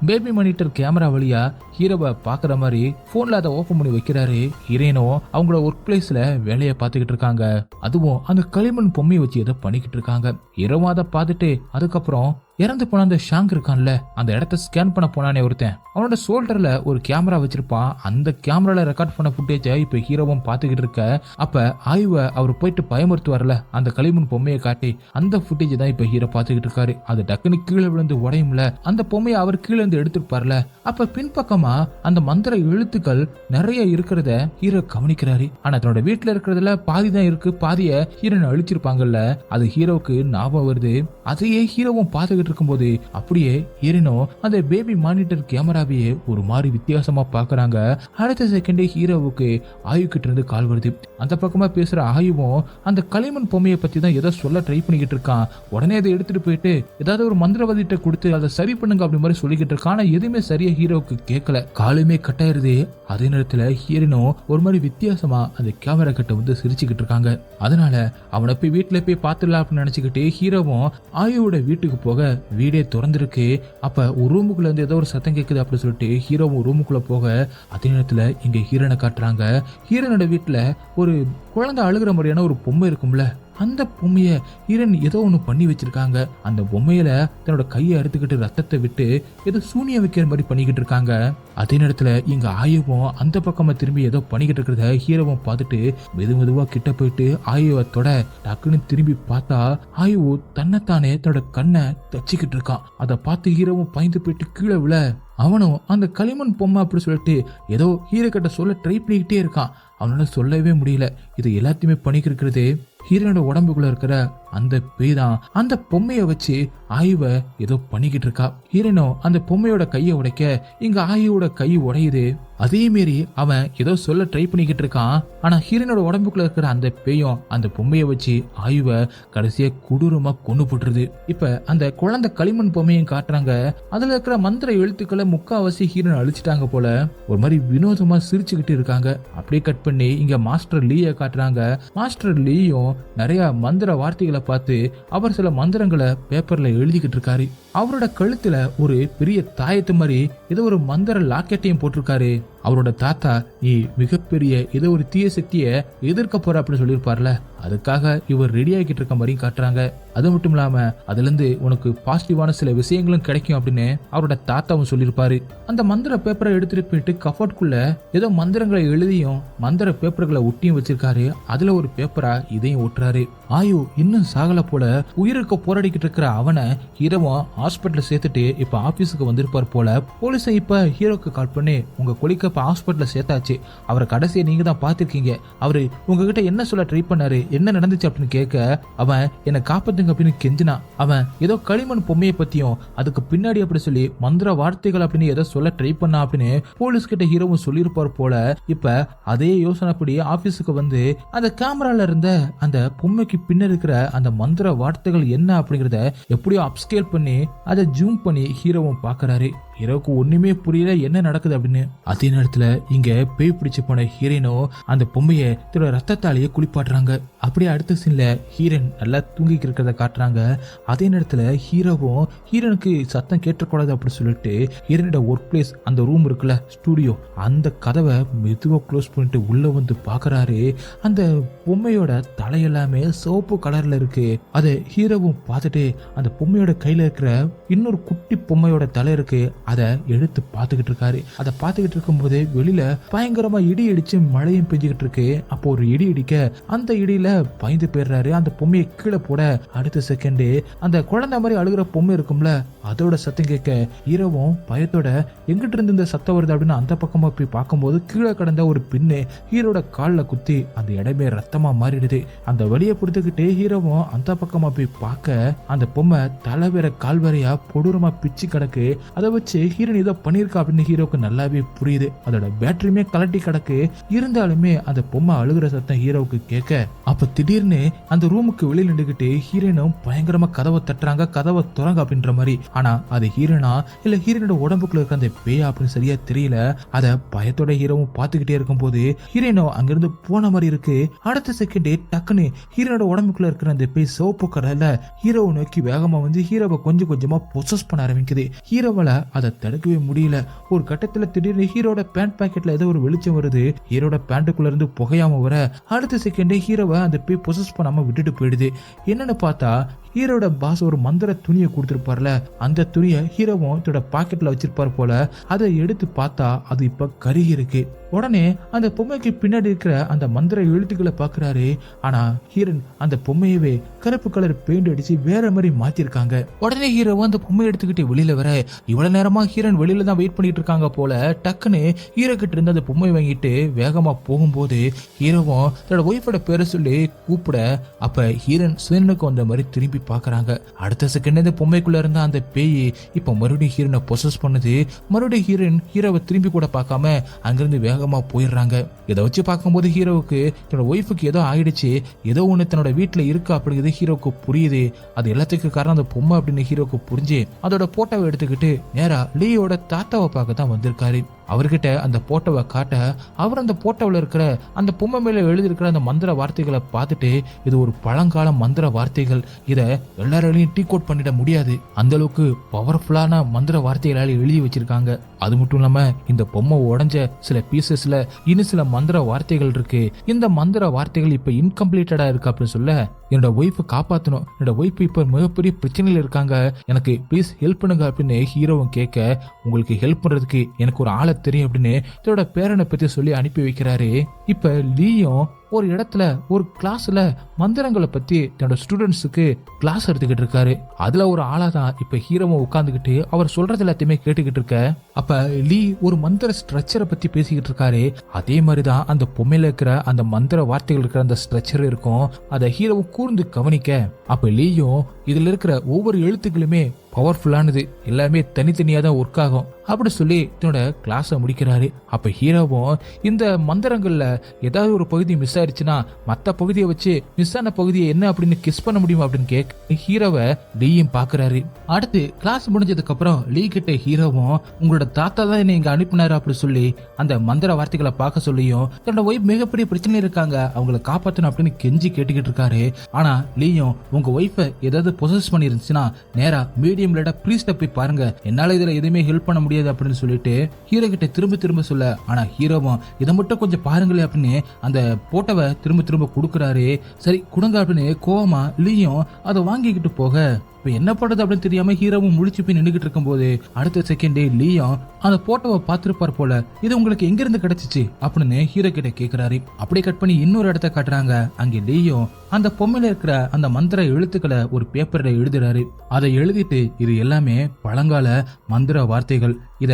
பேபி மானிட்டர் கேமரா வழியா ஹீரோவை பாக்குற மாதிரி போன்ல அதை ஓபன் பண்ணி வைக்கிறாரு. ஹீரோயினோ அவங்களோட ஒர்க் பிளேஸ்ல வேலையை பார்த்துக்கிட்டு இருக்காங்க. அதுவும் அந்த களிமண் பொம்மையை வச்சு ஏதோ பண்ணிக்கிட்டு இருக்காங்க. ஹீரோவும் அதை பார்த்துட்டு அதுக்கப்புறம் இறந்து போன அந்த ஷாங் இருக்கான்ல, அந்த இடத்த ஸ்கேன் பண்ண போனானே ஒருத்தன், அவனோட ஷோல்டர்ல ஒரு கேமரா வச்சிருப்பான். அந்த கேமரால ரெக்கார்ட் பண்ண ஃபுட்டேஜை இப்ப ஹீரோவும் பார்த்துக்கிட்டு இருக்க. அப்ப ஆய்வை அவர் போயிட்டு பயமுறுத்துவார்ல அந்த களிமண் பொம்மையை காட்டி, அந்த ஃபுட்டேஜ் தான் இப்ப ஹீரோ பார்த்துக்கிட்டு இருக்காரு. அது டக்குனு கீழே விழுந்து உடையும்ல, அந்த பொம்மையை அவர் கீழே இருந்து எடுத்துப்பார்ல, அப்ப பின்பக்கமா அந்த மந்திர எழுத்துக்கள் நிறைய இருக்கிறத ஹீரோ கவனிக்கிறாரு. ஆனா தன்னோட வீட்டுல இருக்கிறதுல பாதி தான் இருக்கு, பாதிய ஹீரோனை அழிச்சிருப்பாங்கல்ல, அது ஹீரோவுக்கு ஞாபகம் வருது. அதையே ஹீரோவும் பார்த்துக்கிட்டு இருக்கும்போது அப்படியே ஹீரோனோ அந்த பேபி மானிட்டர் கேமராவையே ஒரு மாதிரி வித்தியாசமா பாக்குறாங்க. அடுத்த செகண்டே ஹீரோவுக்கு ஆயு கிட்ட இருந்து கால் வருது. அந்த பக்கமா பேசுற ஆயுவும் அந்த களிமண் பொம்மையை பத்தி தான் ஏதோ சொல்ல ட்ரை பண்ணிக்கிட்டு இருக்கான். உடனே அதை எடுத்துட்டு போயிட்டு ஏதாவது ஒரு மந்திரவாதிட்ட கொடுத்து அதை சரி பண்ணுங்க அப்படி மாதிரி சொல்லிக்கிட்டு இருக்கான். ஆனா எதுவுமே சரியா ஹீரோவுக்கு கேட்கல. காலுமே கட்டாயிருது. அதே நேரத்துல ஹீரோனோ ஒரு மாதிரி வித்தியாசமா அந்த கேமரா கிட்ட வந்து சிரிச்சுக்கிட்டு இருக்காங்க. அதனால அவனை போய் வீட்டுல போய் பாத்துடலாம் அப்படின்னு நினைச்சுக்கிட்டு ஹீரோவும் ஆயுவோட வீட்டுக்கு போக வீடே திறந்திருக்கு. அப்ப ஒரு ரூமுக்குள்ள இருந்து ஏதோ ஒரு சத்தம் கேக்குது அப்படின்னு சொல்லிட்டு ஹீரோவும் ரூமுக்குள்ள போக, அதே நேரத்துல இங்க ஹீரோனை காட்டுறாங்க. ஹீரோனோட வீட்டுல ஒரு குழந்தை அழுகிற மாதிரியான ஒரு பொம்மை இருக்கும்ல, அந்த பொம்மைய ஹீரோன் ஏதோ ஒண்ணு பண்ணி வச்சிருக்காங்க. அந்த பொம்மையில தன்னோட கையை அறுத்துக்கிட்டு ரத்தத்தை விட்டு ஏதோ சூனிய வைக்கிற மாதிரி பண்ணிக்கிட்டு இருக்காங்க. அதே நேரத்துல இங்க ஆயுவும் அந்த பக்கமா திரும்பி ஏதோ பண்ணிக்கிட்டு இருக்கிறத ஹீரோவும் பார்த்துட்டு மெதுவா கிட்ட போயிட்டு ஆயுவை தொட, டக்குன்னு திரும்பி பார்த்தா ஆயு தன்னைத்தானே தன்னோட கண்ணை தச்சிக்கிட்டு இருக்கான். அதை பார்த்து ஹீரோவும் பயந்து போயிட்டு கீழே விழ, அவனும் அந்த களிமண் பொம்மை அப்படி சொல்லிட்டு ஏதோ ஹீரோ கிட்ட சொல்ல ட்ரை பண்ணிக்கிட்டே இருக்கான். அவனால சொல்லவே முடியல. இது எல்லாத்தையுமே பண்ணிக்கிறது ஹீரோனோட உடம்புக்குள்ள இருக்கிற அந்த பேய் தான். அந்த பொம்மைய வச்சு ஆயுவை ஏதோ பண்ணிக்கிட்டு இருக்கா. ஹீரோனோ அந்த பொம்மையோட கையை உடைக்க இங்க ஆயுவோட கை உடையுது. அதே மாரி அவன் ஏதோ சொல்ல ட்ரை பண்ணிக்கிட்டு இருக்கான். ஆனா ஹீரோனோட உடம்புக்குள்ள இருக்கிற அந்த பேயும் அந்த பொம்மைய வச்சு ஆயுவை கடைசியா கொடூரமா கொண்டு போட்டுருது. இப்ப அந்த குழந்தை களிமண் பொம்மையும் காட்டுறாங்க. அதுல இருக்கிற மந்திர எழுத்துக்களை முக்காவாசி ஹீரோன் அழிச்சிட்டாங்க போல. ஒரு மாதிரி வினோதமா சிரிச்சுக்கிட்டு இருக்காங்க. அப்படியே கட் பண்ணி இங்க மாஸ்டர் லீயை காட்டுறாங்க. மாஸ்டர் லீயும் நிறைய மந்திர வார்த்தைகளை பார்த்து அவர் சில மந்திரங்களை பேப்பர்ல எழுதிக்கிட்டு இருக்காரு. அவரோட கழுத்துல ஒரு பெரிய தாயத்து மாதிரி ஏதோ ஒரு மந்திர லாக்கெட்டையும் போட்டிருக்காரு. அவரோட தாத்தா நீ மிகப்பெரிய ஏதோ ஒரு தீய சக்திய எதிர்க்க போற அப்படின்னு சொல்லியிருப்பார்ல, அதுக்காக இவர் ரெடி ஆகிட்டு இருக்க மாதிரியும் காட்டுறாங்க. அது மட்டும் இல்லாம அதுல இருந்து உனக்கு பாசிட்டிவான சில விஷயங்களும் கிடைக்கும் அப்படின்னு அவரோட தாத்தாவும் சொல்லியிருப்பாரு. அந்த மந்திர பேப்பரை எடுத்துட்டு போயிட்டு கஃபோர்ட்குள்ள ஏதோ மந்திரங்களை எழுதியும் மந்திர பேப்பர்களை ஒட்டியும் வச்சிருக்காரு. அதுல ஒரு பேப்பரா இதையும் ஒட்டுறாரு. ஆயு இன்னும் சாகல போல உயிருக்கு போராடிக்கிட்டு இருக்கிற அவனை ஹீரோவும் ஹாஸ்பிட்டல் சேர்த்துட்டு இப்ப ஆபீஸுக்கு வந்திருப்பார் போல. போலீஸை இப்ப ஹீரோக்கு கால் பண்ணி உங்க கொலிக்க இப்ப ஹாஸ்பிட்டல்ல சேர்த்தாச்சு, அவரை கடைசியை நீங்க தான் பாத்திருக்கீங்க, அவரு உங்ககிட்ட என்ன சொல்ல ட்ரை பண்ணாரு, என்ன நடந்துச்சு அப்படின்னு கேட்க, அவன் என்னை காப்பாத்துங்க அப்படின்னு கெஞ்சினா. அவன் ஏதோ களிமண் பொம்மையை பத்தியும் அதுக்கு பின்னாடி அப்படி சொல்லி மந்திர வார்த்தைகள் அப்படின்னு ஏதோ சொல்ல ட்ரை பண்ணா அப்படின்னு போலீஸ் கிட்ட ஹீரோவும் சொல்லியிருப்பார் போல. இப்ப அதே யோசனைப்படி ஆபீஸுக்கு வந்து அந்த கேமரால இருந்த அந்த பொம்மைக்கு பின்ன இருக்கிற அந்த மந்திர வார்த்தைகள் என்ன அப்படிங்கறத எப்படியோ அப்ஸ்கேல் பண்ணி அதை ஜூம் பண்ணி ஹீரோவும் பாக்குறாரு. ஹீரோக்கு ஒண்ணுமே புரியல என்ன நடக்குது அப்படின்னு. அதே நேரத்துல இங்க பேய் பிடிச்சு போன ஹீரோனோ அந்த பொம்மைய தன்னோட ரத்தத்தாலேயே குளிப்பாட்டுறாங்க. அப்படியே அடுத்த சீன்ல ஹீரோன் நல்லா தூங்கிட்டு இருக்கிறத காட்டுறாங்க. அதே நேரத்துல ஹீரோவும் ஹீரோனுக்கு சத்தம் கேட்டக்கூடாது அப்படின்னு சொல்லிட்டு ஹீரோனோட ஒர்க் பிளேஸ் அந்த ரூம் இருக்குல்ல, ஸ்டூடியோ, அந்த கதவை மெதுவா க்ளோஸ் பண்ணிட்டு உள்ள வந்து பாக்குறாரு. அந்த பொம்மையோட தலை எல்லாமே சிவப்பு கலர்ல இருக்கு. அதை ஹீரோவும் பார்த்துட்டு அந்த பொம்மையோட கையில இருக்கிற இன்னொரு குட்டி பொம்மையோட தலை இருக்கு, அதை எடுத்து பார்த்துக்கிட்டு இருக்காரு. அதை பார்த்துக்கிட்டு இருக்கும் போது வெளியில பயங்கரமா இடி இடிச்சு மழையும் பெஞ்சுக்கிட்டு இருக்கு. அப்போ ஒரு இடி இடிக்க அந்த இடியில பயந்து போயிடுறாரு. அந்த பொம்மையை கீழே போட அடுத்த செகண்ட் அந்த குழந்தை மாதிரி அழுகிற பொம்மை இருக்கும்ல, அதோட சத்தம் கேட்க ஹீரோவும் பயத்தோட எங்கிட்ட இருந்து இந்த சத்தம் வருது அப்படின்னு அந்த பக்கமா போய் பார்க்கும்போது கீழே கடந்த ஒரு பின்னு ஹீரோட காலில் குத்தி அந்த இடமே ரத்தமா மாறிடுது. அந்த வழியை பிடித்துக்கிட்டு ஹீரோவும் அந்த பக்கமா போய் பார்க்க அந்த பொம்மை தலைவேற கால்வரையா கொடூரமா பிச்சு கிடக்கு. அதை வச்சு ஹீரோன் ஏதோ பண்ணிருக்கா அப்படின்னு ஹீரோக்கு நல்லாவே புரியுது. அதோட பேட்டரியுமே கலட்டி கிடக்கு. இருந்தாலுமே அந்த பொம்மை அழுகிற சத்தம் ஹீரோவுக்கு கேட்க, அப்ப திடீர்னு அந்த ரூமுக்கு வெளியில் நின்றுகிட்டு ஹீரோனும் பயங்கரமா கதவை தட்டுறாங்க, கதவை துறங்க அப்படின்ற மாதிரி. ஆனா அது ஹீரோனா இல்ல ஹீரோனோட உடம்புக்குள்ள இருக்க அந்த பேயா அப்படின்னு சரியா தெரியல. அத பயத்தோட ஹீரோவும் பார்த்துக்கிட்டே இருக்கும் போது ஹீரோனோ அங்கிருந்து போன மாதிரி இருக்கு. அடுத்த செகண்டே டக்குன்னு ஹீரோனோட உடம்புக்குள்ள இருக்கிற அந்த பேய் சிவப்பு கலர்ல ஹீரோவை நோக்கி வேகமா வந்து ஹீரோவை கொஞ்சம் கொஞ்சமா பொசஸ் பண்ண ஆரம்பிக்குது. ஹீரோவால அதை தடுக்கவே முடியல. ஒரு கட்டத்துல திடீர்னு ஹீரோட பேண்ட் பாக்கெட்ல ஏதோ ஒரு வெளிச்சம் வருது. ஹீரோட பேண்ட்டுக்குள்ள இருந்து புகையாம வர அடுத்த செகண்டே ஹீரோவை அந்த பேய் பொசஸ் பண்ணாம விட்டுட்டு போயிடுது. என்னன்னு பார்த்தா ஹீரோட பாஸ் ஒரு மந்திர துணியை கொடுத்திருப்பார்ல, அந்த துணியை ஹீரோவும் தன்னோட பாக்கெட்ல வச்சிருப்பார் போல. அதை எடுத்து பார்த்தா அது இப்ப கருகி இருக்கு. உடனே அந்த பொம்மைக்கு பின்னாடி இருக்கிற அந்த மந்திர எழுத்துக்களை பாக்குறாரு. ஆனா ஹீரோன் அந்த பொம்மையவே கருப்பு கலர் பெயிண்ட் அடிச்சு வேற மாதிரி மாத்திருக்காங்க. உடனே ஹீரோவும் அந்த பொம்மையை எடுத்துக்கிட்டு வெளியில வர, இவ்வளவு நேரமா ஹீரோன் வெளியில தான் வெயிட் பண்ணிட்டு இருக்காங்க போல. டக்குன்னு ஹீரோ கிட்ட இருந்து அந்த பொம்மையை வாங்கிட்டு வேகமா போகும்போது ஹீரோவும் தன்னோட ஒய்ஃபோட பேரை சொல்லி கூப்பிட, அப்ப ஹீரோன் சுயனுக்கு வந்த மாதிரி திரும்பி பாக்குறாங்க. அடுத்த செகண்ட் இந்த பொம்மைக்குள்ள இருந்த அந்த பேய் இப்ப மறுபடியும் ஹீரோனை பொசஸ் பண்ணுது. மறுபடியும் ஹீரோயின் ஹீரோவை திரும்பி கூட பார்க்காம அங்கிருந்து வேகமா போயிடுறாங்க. இதை வச்சு பார்க்கும்போது ஹீரோவுக்கு தன்னோட ஒய்ஃபுக்கு ஏதோ ஆயிடுச்சு, ஏதோ ஒண்ணு தன்னோட வீட்டுல இருக்கு அப்படிங்கிறது ஹீரோக்கு புரியுது. அது எல்லாத்துக்கும் காரணம் அந்த பொம்மை அப்படின்னு ஹீரோக்கு புரிஞ்சு அதோட போட்டோவை எடுத்துக்கிட்டு நேரா லீயோட தாத்தாவை பார்க்க தான் வந்திருக்காரு. அவர்கிட்ட அந்த போட்டோவை காட்ட அவர் அந்த போட்டோவில் இருக்கிற அந்த பொம்மை மேல எழுதியிருக்கிற அந்த மந்திர வார்த்தைகளை பார்த்துட்டு இது ஒரு பழங்கால மந்திர வார்த்தைகள், இதை எல்லாராலையும் டீ கோட் பண்ணிட முடியாது, அந்த அளவுக்கு பவர்ஃபுல்லான மந்திர வார்த்தைகளால எழுதி வச்சிருக்காங்க. அது மட்டும் இல்லாம இந்த பொம்மை உடைஞ்ச சில பீசஸ்ல இன்னும் சில மந்திர வார்த்தைகள் இருக்கு. இந்த மந்திர வார்த்தைகள் இப்ப இன்கம்ப்ளீட்டடா இருக்கு அப்படின்னு சொல்ல, என்னோட ஒய்ஃபை காப்பாற்றணும், என்னோட ஒய்ஃப் இப்ப மிகப்பெரிய பிரச்சனையில் இருக்காங்க, எனக்கு ப்ளீஸ் ஹெல்ப் பண்ணுங்க அப்படின்னு ஹீரோவும் கேட்க, உங்களுக்கு ஹெல்ப் பண்றதுக்கு எனக்கு ஒரு ஆளை தெரியும் அப்படின்னு தன்னோட பேரனை பத்தி சொல்லி அனுப்பி வைக்கிறாரு. இப்ப லீயும் ஒரு இடத்துல ஒரு கிளாஸ்ல மந்திரங்களை பத்தி தன்னோட ஸ்டூடெண்ட்ஸுக்கு கிளாஸ் எடுத்துக்கிட்டு இருக்காரு. அதுல ஒரு ஆளா தான் இப்ப ஹீரோவும் உட்கார்ந்துகிட்டு அவர் சொல்றது எல்லாத்தையுமே கேட்டுக்கிட்டு இருக்க. அப்ப லீ ஒரு மந்திர ஸ்ட்ரக்சரை பத்தி பேசிக்கிட்டு இருக்காரு. அதே மாதிரிதான் அந்த பொம்மையில இருக்கிற அந்த மந்திர வார்த்தைகள் இருக்கிற அந்த ஸ்ட்ரக்சர் இருக்கும். அதை ஹீரோவும் கூர்ந்து கவனிக்க, அப்ப லீயும் இதுல இருக்கிற ஒவ்வொரு எழுத்துக்களுமே பவர்ஃபுல்லானது, எல்லாமே தனித்தனியா தான் ஒர்க் ஆகும் அப்படி சொல்லி தன்னோட கிளாஸை முடிக்கிறாரு. அப்ப ஹீரோவும் இந்த மந்திரங்கள்ல ஏதாவது ஒரு பகுதி மிஸ் ஆயிடுச்சுன்னா மத்த பகுதியை வச்சு மிஸ் ஆன பகுதியை என்ன அப்படின்னு கிஸ் பண்ண முடியுமா அப்படின்னு கேட்க ஹீரோவை லீயும் பாக்குறாரு. அடுத்து கிளாஸ் முடிஞ்சதுக்கு அப்புறம் லீ கிட்ட ஹீரோவும் உங்களோட தாத்தா தான் என்ன இங்க அனுப்பினாரு அப்படி சொல்லி அந்த மந்திர வார்த்தைகளை பார்க்க சொல்லியும் தன்னோட ஒய்ஃப் மிகப்பெரிய பிரச்சனை இருக்காங்க, அவங்களை காப்பாற்றணும் அப்படின்னு கெஞ்சி கேட்டுக்கிட்டு இருக்காரு. ஆனா லீயும் உங்க ஒய்ஃபை ஏதாவது பொசஸ் பண்ணி இருந்துச்சுன்னா நேரா மீடியம் லெட ப்ரீஸ்ட போய் பாருங்க, என்னால இதுல எதுவுமே ஹெல்ப் பண்ண முடியாது அப்படின்னு சொல்லிட்டு ஹீரோ கிட்ட திரும்ப திரும்ப சொல்ல, ஆனா ஹீரோவும் இதை மட்டும் கொஞ்சம் பாருங்களே அப்படின்னு அந்த போட்டோவை திரும்ப திரும்ப கொடுக்குறாரு. சரி கொடுங்க அப்படின்னு கோவமா லீயும் அதை வாங்கிக்கிட்டு போக, இப்ப என்ன பண்றது அப்படின்னு தெரியாம ஹீரோவும் முழிச்சு போய் நின்றுகிட்டு இருக்கும் போது அடுத்த செகண்டே லீயும் அந்த போட்டோவை பார்த்திருப்பார் போல, இது உங்களுக்கு எங்க இருந்து கிடைச்சிச்சு அப்படின்னு ஹீரோ கிட்ட கேக்குறாரு. அப்படியே கட் பண்ணி இன்னொரு இடத்த காட்டுறாங்க. அங்கே லீயும் அந்த பொம்மையில இருக்கிற அந்த மந்திர எழுத்துக்களை ஒரு பேப்பர்ல எழுதுறாரு. அதை எழுதிட்டு இது எல்லாமே பழங்கால மந்திர வார்த்தைகள், இத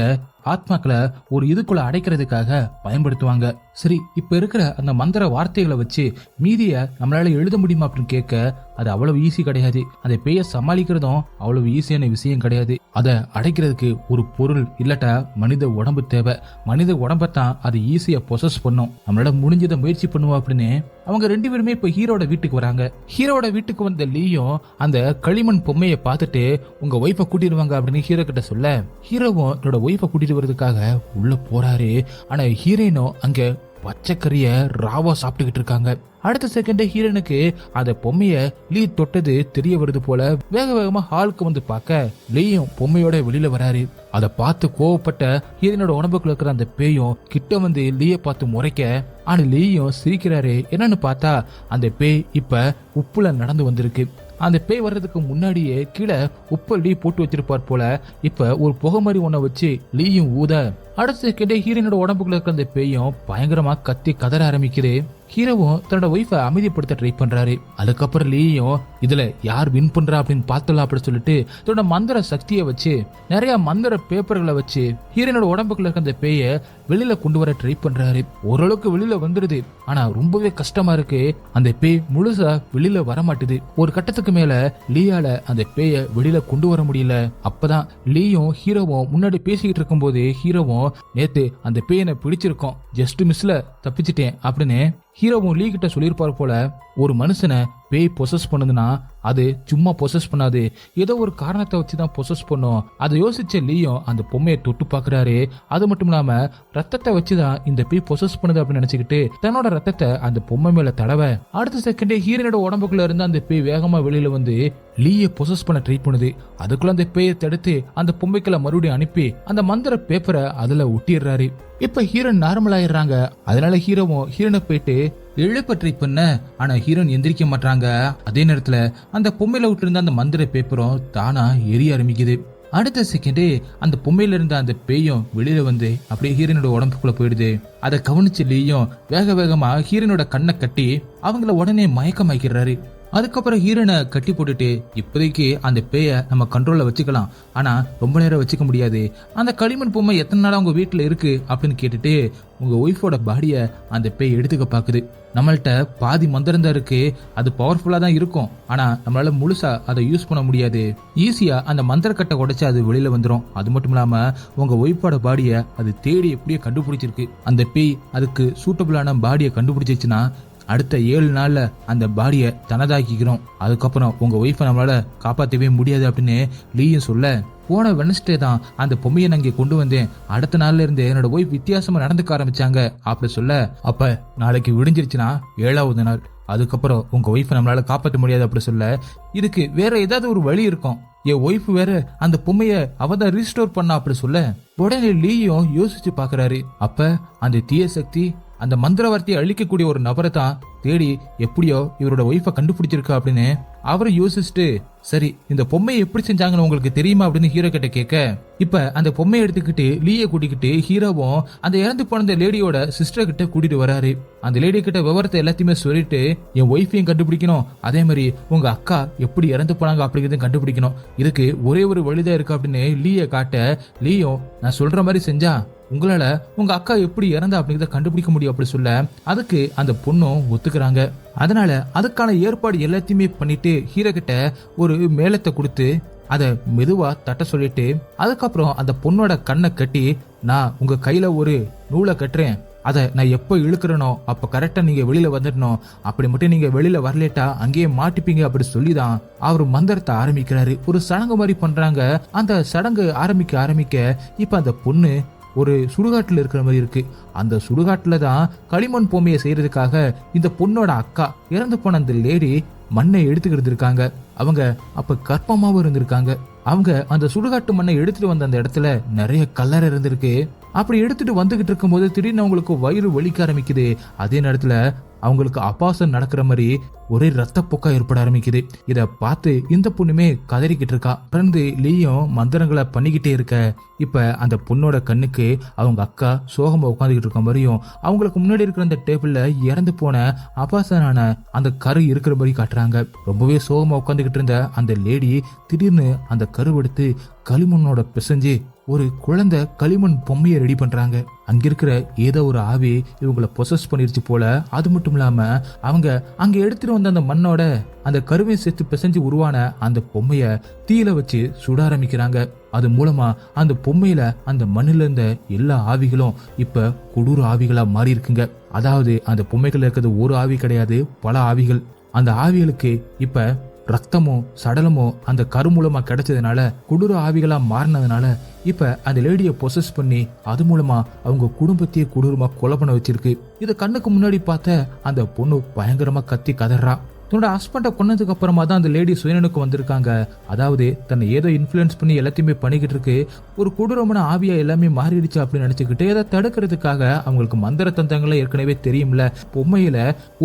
ஆத்மாக்களை ஒரு இதுக்குள்ள அடைக்கிறதுக்காக பயன்படுத்துவாங்க. சரி இப்ப இருக்கிற அந்த மந்திர வார்த்தைகளை வச்சு மீதிய நம்மளால எழுத முடியுமா அப்படின்னு கேட்க, அது அவ்வளவு ஈஸி கிடையாது, அதை பேய சமாளிக்கிறதும் அவ்வளவு ஈஸியான விஷயம் கிடையாது. அதை அடைக்கிறதுக்கு ஒரு பொருள் இல்லட்டா மனித உடம்பு தேவை, மனித உடம்பத்தான் அது ஈஸியா பொசஸ் பண்ணும், நம்மளால முடிஞ்சதை முயற்சி பண்ணுவோம் அப்படின்னு அவங்க ரெண்டு பேருமே இப்ப ஹீரோட வீட்டுக்கு வராங்க. ஹீரோட வீட்டுக்கு வந்த லீயும் அந்த களிமண் பொம்மையை பார்த்துட்டு உங்க ஒய்ஃபை கூட்டிடுவாங்க அப்படின்னு ஹீரோ கிட்ட சொல்ல, ஹீரோவும் என்னோட ஒய்ஃபை கூட்டிட்டு வர்றதுக்காக உள்ள போறாரு. ஆனா ஹீரோயினும் அங்க பச்சைக்கறிய ராவா சாப்பிட்டுக்கிட்டு இருக்காங்க. அடுத்த செகண்ட் ஹீரோனுக்கு அந்த பொம்மைய லீ தொட்டது தெரிய வருது போல வேக வேகமா ஹாலுக்கு வந்து பார்க்க லீயும் பொம்மையோட வெளியில வராரு. அதை பார்த்து கோவப்பட்ட ஹீரோனோட உடம்புக்குள்ள இருக்கிற அந்த பேயும் கிட்ட வந்து லீய பார்த்து முறைக்க, ஆனா லீயும் சிரிக்கிறாரு. என்னன்னு பார்த்தா அந்த பேய் இப்ப உப்புல நடந்து வந்திருக்கு. அந்த பேய் வர்றதுக்கு முன்னாடியே கீழே உப்பை லீ போட்டு வச்சிருப்பார் போல. இப்ப ஒரு புகை மாதிரி ஒன்ன வச்சு லீயும் ஊத, அடுத்த செகண்டே ஹீரோனோட உடம்புக்குள்ள இருக்க அந்த பேயும் பயங்கரமா கத்தி கதற ஆரம்பிக்குது. ஹீரோவும் தன்னோட ஒய்ஃபை அமைதிப்படுத்த ட்ரை பண்றாரு. அதுக்கப்புறம் லீயும் இதுல யார் வின் பண்றா அப்படின்னு பார்த்தலாம் அப்படின்னு சொல்லிட்டு தன்னோட மந்திர சக்தியை வச்சு நிறைய மந்திர பேப்பர்களை வச்சு ஹீரோனோட உடம்புக்குள்ள இருக்க அந்த பேயை வெளியில கொண்டு வர ட்ரை பண்றாரு. ஓரளவுக்கு வெளியில வந்துடுது, ஆனா ரொம்பவே கஷ்டமா இருக்கு. அந்த பேய் முழுசா வெளியில வர மாட்டுது. ஒரு கட்டத்துக்கு மேல லீயால அந்த பேயை வெளியில கொண்டு வர முடியல. அப்பதான் லீயும் ஹீரோவும் முன்னாடி பேசிக்கிட்டு இருக்கும் போது ஹீரோவும் நேத்து அந்த பேயனை பிடிச்சிருக்கோம், ஜஸ்ட் மிஸ்ல தப்பிச்சிட்டேன் அப்படின்னு ஹீரோவும் லீ கிட்ட சொல்லியிருப்பார் போல. ஒரு மனுஷனை பேய் பொசஸ் பண்ணுதுன்னா அது சும்மா பொசஸ் பண்ணாது, ஏதோ ஒரு காரணத்தை வச்சுதான் பொசஸ் பண்ணும். அதை யோசிச்ச லீயும் அந்த பொம்மையை தொட்டு பாக்குறாரு. அது மட்டும் இல்லாம ரத்தத்தை வச்சுதான் இந்த பேய் பொசஸ் பண்ணுது அப்படின்னு நினைச்சுக்கிட்டு தன்னோட ரத்தத்தை அந்த பொம்மை மேல தடவை, அடுத்த செகண்டே ஹீரோனோட உடம்புக்குள்ள இருந்து அந்த பேய் வேகமா வெளியில வந்து லீயை பொசஸ் பண்ண ட்ரை பண்ணுது. அதுக்குள்ள அந்த பேயை தடுத்து அந்த பொம்மைக்குள்ள மறுபடியும் அனுப்பி அந்த மந்திர பேப்பரை அதுல ஒட்டிடுறாரு. இப்ப ஹீரோன் நார்மல் ஆயிடுறாங்க. அதனால ஹீரோவும் ஹீரோனை போயிட்டு எழுப்ப ட்ரை பண்ண, ஆனா ஹீரோன் எந்திரிக்க மாட்டாங்க. அதே நேரத்துல அந்த பொம்மையில விட்டு இருந்த அந்த மந்திர பேப்பரும் தானா எரிய ஆரம்பிக்குது. அடுத்த செகண்டே அந்த பொம்மையில இருந்த அந்த பேயும் வெளியில வந்து அப்படியே ஹீரோனோட உடம்புக்குள்ள போயிடுது. அதை கவனிச்சு லீயும் வேக வேகமா ஹீரோனோட கண்ணை கட்டி அவங்கள உடனே மயக்கமாக்கிறாரு. அதுக்கப்புறம் ஹீரோனை கட்டி போட்டுட்டு இப்போதைக்கு அந்த பேயை நம்ம கண்ட்ரோல்ல வச்சுக்கலாம், ஆனா ரொம்ப நேரம் வச்சுக்க முடியாது, அந்த களிமண் பொம்மை எத்தனை நாளா உங்க வீட்டுல இருக்கு அப்படின்னு கேட்டுட்டு உங்க ஒய்ஃபோட பாடிய அந்த பேய் எடுத்துக்க பாக்குது. நம்மள்ட்ட பாதி மந்திரம் தான் இருக்கு, அது பவர்ஃபுல்லா தான் இருக்கும், ஆனா நம்மளால முழுசா அதை யூஸ் பண்ண முடியாது. ஈஸியா அந்த மந்திரக்கட்டை உடைச்சு அது வெளியில வந்துடும். அது மட்டும் இல்லாம உங்க ஒய்ஃபோட பாடிய அது தேடி எப்படியோ கண்டுபிடிச்சிருக்கு. அந்த பேய் அதுக்கு சூட்டபிளான பாடியை கண்டுபிடிச்சிச்சுன்னா அடுத்த 7 நாள்ல அந்த பாடியை தனதாக்கிக்கிறோம். அதுக்கப்புறம் உங்க ஒய்ஃபை நம்மளால காப்பாற்றவே முடியாது அப்படின்னு லீயும் சொல்ல, போன வெனஸ்டே தான் அந்த பொம்மையை நான் இங்கே கொண்டு வந்தேன். அடுத்த நாள்ல இருந்து என்னோட ஒய்ஃப் வித்தியாசமா நடந்துக்க ஆரம்பிச்சாங்க அப்படி சொல்ல, அப்ப நாளைக்கு விடிஞ்சிருச்சுன்னா 7வது நாள், அதுக்கப்புறம் உங்க ஒய்ஃபை நம்மளால காப்பாற்ற முடியாது அப்படி சொல்ல, இதுக்கு வேற ஏதாவது ஒரு வழி இருக்கும், என் ஒய்ஃப் வேற அந்த பொம்மைய அவதான் ரீஸ்டோர் பண்ணா அப்படி சொல்ல, உடனே லீயும் யோசிச்சு பாக்குறாரு. அப்ப அந்த தீய சக்தி அந்த மந்திரவார்த்தையை அழிக்கக்கூடிய ஒரு நபரை தான் தேடி எப்படியோ இவரோட ஒய்ஃபை கண்டுபிடிச்சிருக்கா அப்படின்னு அவரை யோசிச்சுட்டு, சரி இந்த பொம்மையை எப்படி செஞ்சாங்கன்னு உங்களுக்கு தெரியுமா அப்படின்னு ஹீரோ கிட்ட கேட்க, இப்ப அந்த பொம்மையை எடுத்துக்கிட்டு லீயை கூட்டிக்கிட்டு ஹீரோவும் அந்த இறந்து போன அந்த லேடியோட சிஸ்டர் கிட்ட கூட்டிட்டு வராரு. அந்த லேடி கிட்ட விவரத்தை எல்லாத்தையுமே சொல்லிட்டு, என் ஒய்ஃபையும் கண்டுபிடிக்கணும், அதே மாதிரி உங்க அக்கா எப்படி இறந்து போனாங்க அப்படிங்கிறதையும் கண்டுபிடிக்கணும், இதுக்கு ஒரே ஒரு வழிதான் இருக்கு அப்படின்னு லீயை காட்ட, லீயும் நான் சொல்ற மாதிரி செஞ்சா உங்களால உங்க அக்கா எப்படி இறந்தா அப்படிங்கிறத கண்டுபிடிக்க முடியும் அப்படி சொல்ல, அதுக்கு அந்த பொண்ணும் ஒத்துக்கிறாங்க. அதனால அதுக்கான ஏற்பாடு எல்லாத்தையுமே பண்ணிட்டு ஹீரோ கிட்ட ஒரு மேளத்தை கொடுத்து அதை மெதுவா தட்ட சொல்லிட்டு, அதுக்கப்புறம் அந்த பொண்ணோட கண்ணை கட்டி, நான் உங்க கையில ஒரு நூலை கட்டுறேன், அதை நான் எப்போ இழுக்கிறனோ அப்ப கரெக்டா நீங்க வெளியில வந்துடணும், அப்படி மட்டும் நீங்க வெளியில வரலேட்டா அங்கேயே மாட்டிப்பீங்க அப்படி சொல்லிதான் அவர் மந்திரத்தை ஆரம்பிக்கிறாரு. ஒரு சடங்கு மாதிரி பண்றாங்க. அந்த சடங்கு ஆரம்பிக்க இப்ப அந்த பொண்ணு ஒரு சுடுகாட்டுல இருக்கிற மாதிரி இருக்கு. அந்த சுடுகாட்டுல தான் களிமண் பொம்மையை செய்யறதுக்காக இந்த பொண்ணோட அக்கா இறந்து போன அந்த லேடி மண்ணை எடுத்துக்கிட்டு இருக்காங்க. அவங்க அப்ப கர்ப்பமாவும் இருந்திருக்காங்க. அவங்க அந்த சுடுகாட்டு மண்ணை எடுத்துட்டு வந்த அந்த இடத்துல நிறைய கல்லறை இருந்திருக்கு. அப்படி எடுத்துட்டு வந்துகிட்டு இருக்கும் போது திடீர்னு அவங்களுக்கு வயிறு வலிக்க ஆரம்பிக்குது. அதே நேரத்துல அவங்களுக்கு அபாசம் நடக்கிற மாதிரி ஒரே ரத்தப்போக்கா ஏற்பட ஆரம்பிக்குது. இத பார்த்து இந்த பொண்ணுமே கதறிக்கிட்டு இருக்கா. தொடர்ந்து லீயும் மந்திரங்களை பண்ணிக்கிட்டே இருக்க, இப்ப அந்த பொண்ணோட கண்ணுக்கு அவங்க அக்கா சோகமா உட்காந்துக்கிட்டு இருக்க மாதிரியும், அவங்களுக்கு முன்னாடி இருக்கிற அந்த டேபிள்ல இறந்து போன அபாசனான அந்த கரு இருக்கிற மாதிரி காட்டுறாங்க. ரொம்பவே சோகமா உட்காந்துக்கிட்டு இருந்த அந்த லேடி திடீர்னு அந்த கருவெடுத்து களிமண்ணோட பிசைஞ்சு ஒரு குழந்தை களிமண் பொம்மையை ரெடி பண்றாங்க. அங்க இருக்கிற ஏதோ ஒரு ஆவி இவங்களை பொசஸ் பண்ணிருச்சு போல. அது மட்டும் இல்லாம அவங்க அங்க எடுத்துட்டு வந்த அந்த மண்ணோட அந்த கருவை சேர்த்து பிசைஞ்சு உருவான அந்த பொம்மைய தீயில வச்சு சுட ஆரம்பிக்கிறாங்க. அது மூலமா அந்த பொம்மையில அந்த மண்ணில இருந்த எல்லா ஆவிகளும் இப்ப கொடூர ஆவிகளா மாறி இருக்குங்க. அதாவது அந்த பொம்மைகள் இருக்கிறது ஒரு ஆவி கிடையாது, பல ஆவிகள். அந்த ஆவிகளுக்கு இப்ப ரத்தமும் சடலமும் அந்த கரு மூலமா கிடைச்சதுனால கொடூர ஆவிகளா மாறினதுனால இப்ப அந்த லேடியை பொசஸ் பண்ணி அது மூலமா அவங்க குடும்பத்தையே கொடூரமா கொலை பண்ண வச்சிருக்கு. இத கண்ணுக்கு முன்னாடி பார்த்த அந்த பொண்ணு பயங்கரமா கத்தி கதறா. தன்னோட ஹஸ்பண்டை கொன்னதுக்கு அப்புறமா தான் அந்த லேடி சுயனுக்கு வந்திருக்காங்க. அதாவது தன்னை ஏதோ இன்ஃபுளுன்ஸ் பண்ணி எல்லாத்தையுமே பண்ணிக்கிட்டு இருக்கு, ஒரு கொடூரமான ஆவியா எல்லாமே மாறிடுச்சு அப்படின்னு நினைச்சுக்கிட்டு அதை தடுக்கிறதுக்காக அவங்களுக்கு மந்திர தந்திரங்களை ஏற்கனவே தெரியும்ல, பொம்மையில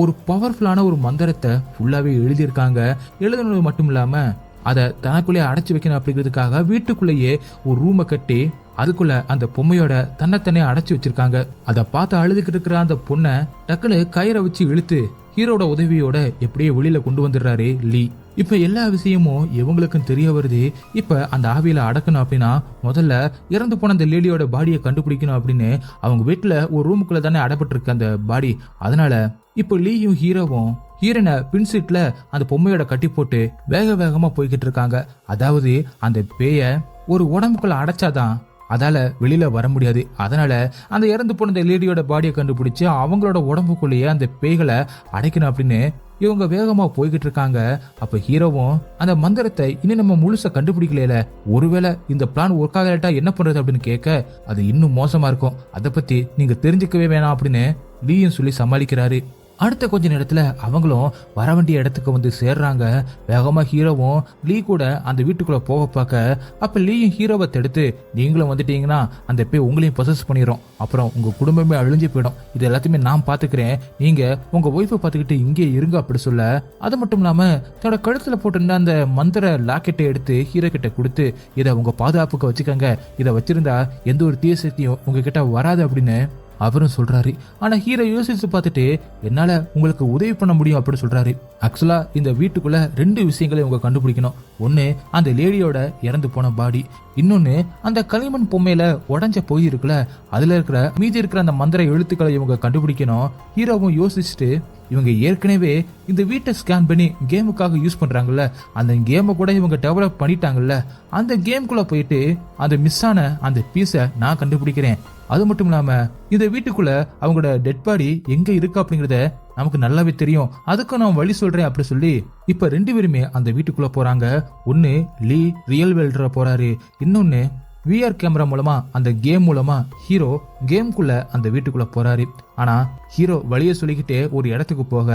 ஒரு பவர்ஃபுல்லான ஒரு மந்திரத்தை ஃபுல்லாவே எழுதியிருக்காங்க. எழுதுனது மட்டும் இல்லாம அதை தனக்குள்ளேயே அடைச்சு வைக்கணும் அப்படிங்கிறதுக்காக வீட்டுக்குள்ளேயே ஒரு ரூமை கட்டி அதுக்குள்ள அந்த பொம்மையோட தன்னைத்தனே அடைச்சு வச்சிருக்காங்க. அதை பார்த்து அழுதுகிட்டு இருக்கிற அந்த பொண்ணை டக்குனு கயிறை வச்சு இழுத்து ஹீரோட உதவியோட எப்படியே வெளியில கொண்டு வந்துடுறாரு லீ. இப்ப எல்லா விஷயமும் இவங்களுக்கும் தெரிய வருது. இப்ப அந்த ஆவியில அடக்கணும் அப்படின்னா முதல்ல இறந்து போன அந்த லேடியோட பாடியை கண்டுபிடிக்கணும் அப்படின்னு அவங்க வீட்டுல ஒரு ரூமுக்குள்ள தானே அடப்பட்டு இருக்கு அந்த பாடி. அதனால இப்ப லீயும் ஹீரோவும் ஹீரோனை பின்சீட்ல அந்த பொம்மையோட கட்டி போட்டு வேக வேகமா போய்கிட்டு இருக்காங்க. அதாவது அந்த பேய ஒரு உடம்புக்குள்ள அடைச்சாதான் அதால வெளியில வர முடியாது. அதனால அந்த இறந்து போன அந்த லேடியோட பாடியை கண்டுபிடிச்சு அவங்களோட உடம்புக்குள்ளேயே அந்த பேய்களை அடைக்கணும் அப்படின்னு இவங்க வேகமா போய்கிட்டு இருக்காங்க. அப்ப ஹீரோவும் அந்த மந்திரத்தை இன்னும் நம்ம முழுசா கண்டுபிடிக்கல, ஒருவேளை இந்த பிளான் ஒர்க் ஆகலட்டா என்ன பண்றது அப்படின்னு கேட்க, அது இன்னும் மோசமா இருக்கும், அதை பத்தி நீங்க தெரிஞ்சுக்கவே வேணாம் அப்படின்னு லீயும் சொல்லி சமாளிக்கிறாரு. அடுத்த கொஞ்ச நேரத்துல அவங்களும் வர வேண்டிய இடத்துக்கு வந்து சேர்றாங்க. வேகமா ஹீரோவும் லீ கூட அந்த வீட்டுக்குள்ள போக பார்க்க, அப்ப லீயும் ஹீரோவை தடுத்து, நீங்களும் வந்துட்டீங்கன்னா அந்த பேய் உங்களையும் பொசஸ் பண்ணிடும், அப்புறம் உங்க குடும்பமே அழிஞ்சு போயிடும், இது எல்லாத்தையுமே நான் பாத்துக்கிறேன், நீங்க உங்க ஒய்ஃபை பாத்துக்கிட்டு இங்கே இருங்க அப்படி சொல்ல, அது மட்டும் இல்லாம தன்னோட கழுத்துல போட்டிருந்த அந்த மந்திர லாக்கெட்டை எடுத்து ஹீரோ கிட்ட கொடுத்து, இதை உங்க பாதுகாப்புக்கு வச்சுக்கோங்க, இதை வச்சிருந்தா எந்த ஒரு தீய சக்தியும் உங்ககிட்ட வராது அப்படின்னு அவரும் சொல்றாரு. ஆனா ஹீரோ யோசிச்சு பார்த்துட்டு, என்னால உங்களுக்கு உதவி பண்ண முடியும் அப்படின்னு சொல்றாரு. ஆக்சுவலா இந்த வீட்டுக்குள்ள 2 விஷயங்களை இவங்க கண்டுபிடிக்கணும். ஒன்னு அந்த லேடியோட இறந்து போன பாடி, இன்னொன்னு அந்த களிமண் பொம்மையில உடஞ்ச போய் இருக்குல்ல, அதுல இருக்கிற மீதி இருக்கிற அந்த மந்திர எழுத்துக்களை இவங்க கண்டுபிடிக்கணும். ஹீரோவும் யோசிச்சுட்டு, இவங்க ஏற்கனவே இந்த வீட்டை ஸ்கேன் பண்ணி கேமுக்காக யூஸ் பண்றாங்கல்ல, அந்த கேமை கூட இவங்க டெவலப் பண்ணிட்டாங்கல்ல, அந்த கேம்குள்ள போயிட்டு அந்த மிஸ் ஆன அந்த பீஸை நான் கண்டுபிடிக்கிறேன். அது மட்டும் இல்லாம இந்த வீட்டுக்குள்ள அவங்களோட டெட் பாடி எங்க இருக்கு அப்படிங்கறத நமக்கு நல்லாவே தெரியும், அதுக்கும் நான் வழி சொல்றேன் அப்படி சொல்லி இப்ப 2 பேருமே அந்த வீட்டுக்குள்ள போறாங்க. ஒன்னு லீ ரியல் வேல்ட்ல போறாரு, இன்னொன்னு VR கேமரா மூலமா அந்த கேம் மூலமா ஹீரோ கேம்குள்ள அந்த வீட்டுக்குள்ள போறாரு. ஆனா ஹீரோ வழிய சொல்லிக்கிட்டே ஒரு இடத்துக்கு போக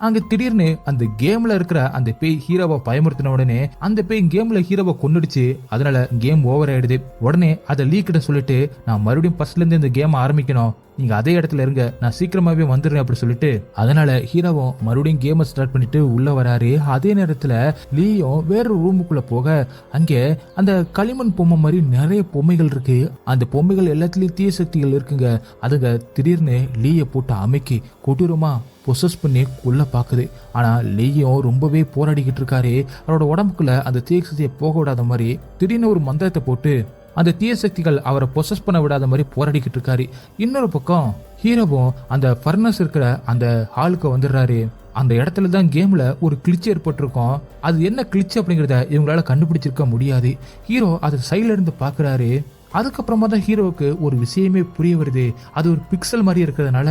அங்க திடீர்னு அந்த கேம்ல இருக்கிற அந்த பேய் ஹீரோவை பயமுறுத்தின உடனே அந்த பேய் கேம்ல ஹீரோவை கொன்னுடுச்சு. அதனால கேம் ஓவர் ஆயிடுது. உடனே அதை லீ கிட்ட சொல்லிட்டு நான் மறுபடியும் ஃபர்ஸ்ட்ல இருந்து இந்த கேம் ஆரம்பிக்கணும், நீங்க அதே இடத்துல இருங்க, நான் சீக்கிரமாவே வந்துடுறேன் அப்படி சொல்லிட்டு அதனால ஹீரோவும் மறுபடியும் கேமை ஸ்டார்ட் பண்ணிட்டு உள்ள வராரு. அதே நேரத்துல லீயும் வேற ரூமுக்குள்ள போக அங்கே அந்த களிமண் பொம்மை மாதிரி நிறைய பொம்மைகள் இருக்கு. அந்த பொம்மைகள் எல்லாத்துலயும் தீய சக்திகள் இருக்குங்க. அதுங்க திடீர்னு லீயை போட்டு அமைக்கி கொடூரமா பொசஸ் பண்ணி கொல்ல பாக்குது. ஆனா லீயும் ரொம்பவே போராடிக்கிட்டு இருக்காரு. அவரோட உடம்புக்குள்ள அந்த தீய சக்தியை போக விடாத மாதிரி திடீர்னு ஒரு மந்திரத்தை போட்டு அந்த தீய சக்திகள் அவரை பொசஸ் பண்ண விடாத மாதிரி போராடிக்கிட்டு இருக்காரு. இன்னொரு பக்கம் ஹீரோவும் அந்த ஃபர்னஸ் இருக்கிற அந்த ஹாலுக்கு வந்துடுறாரு. அந்த இடத்துல தான் கேம்ல ஒரு கிளிச் ஏற்பட்டிருக்கும். அது என்ன கிளிச் அப்படிங்கறத இவங்களால கண்டுபிடிச்சிருக்க முடியாது. ஹீரோ அதை சைட்ல இருந்து பாக்குறாரு. அதுக்கப்புறமா தான் ஹீரோவுக்கு ஒரு விஷயமே புரிய வருது. அது ஒரு பிக்சல் மாதிரி இருக்கிறதுனால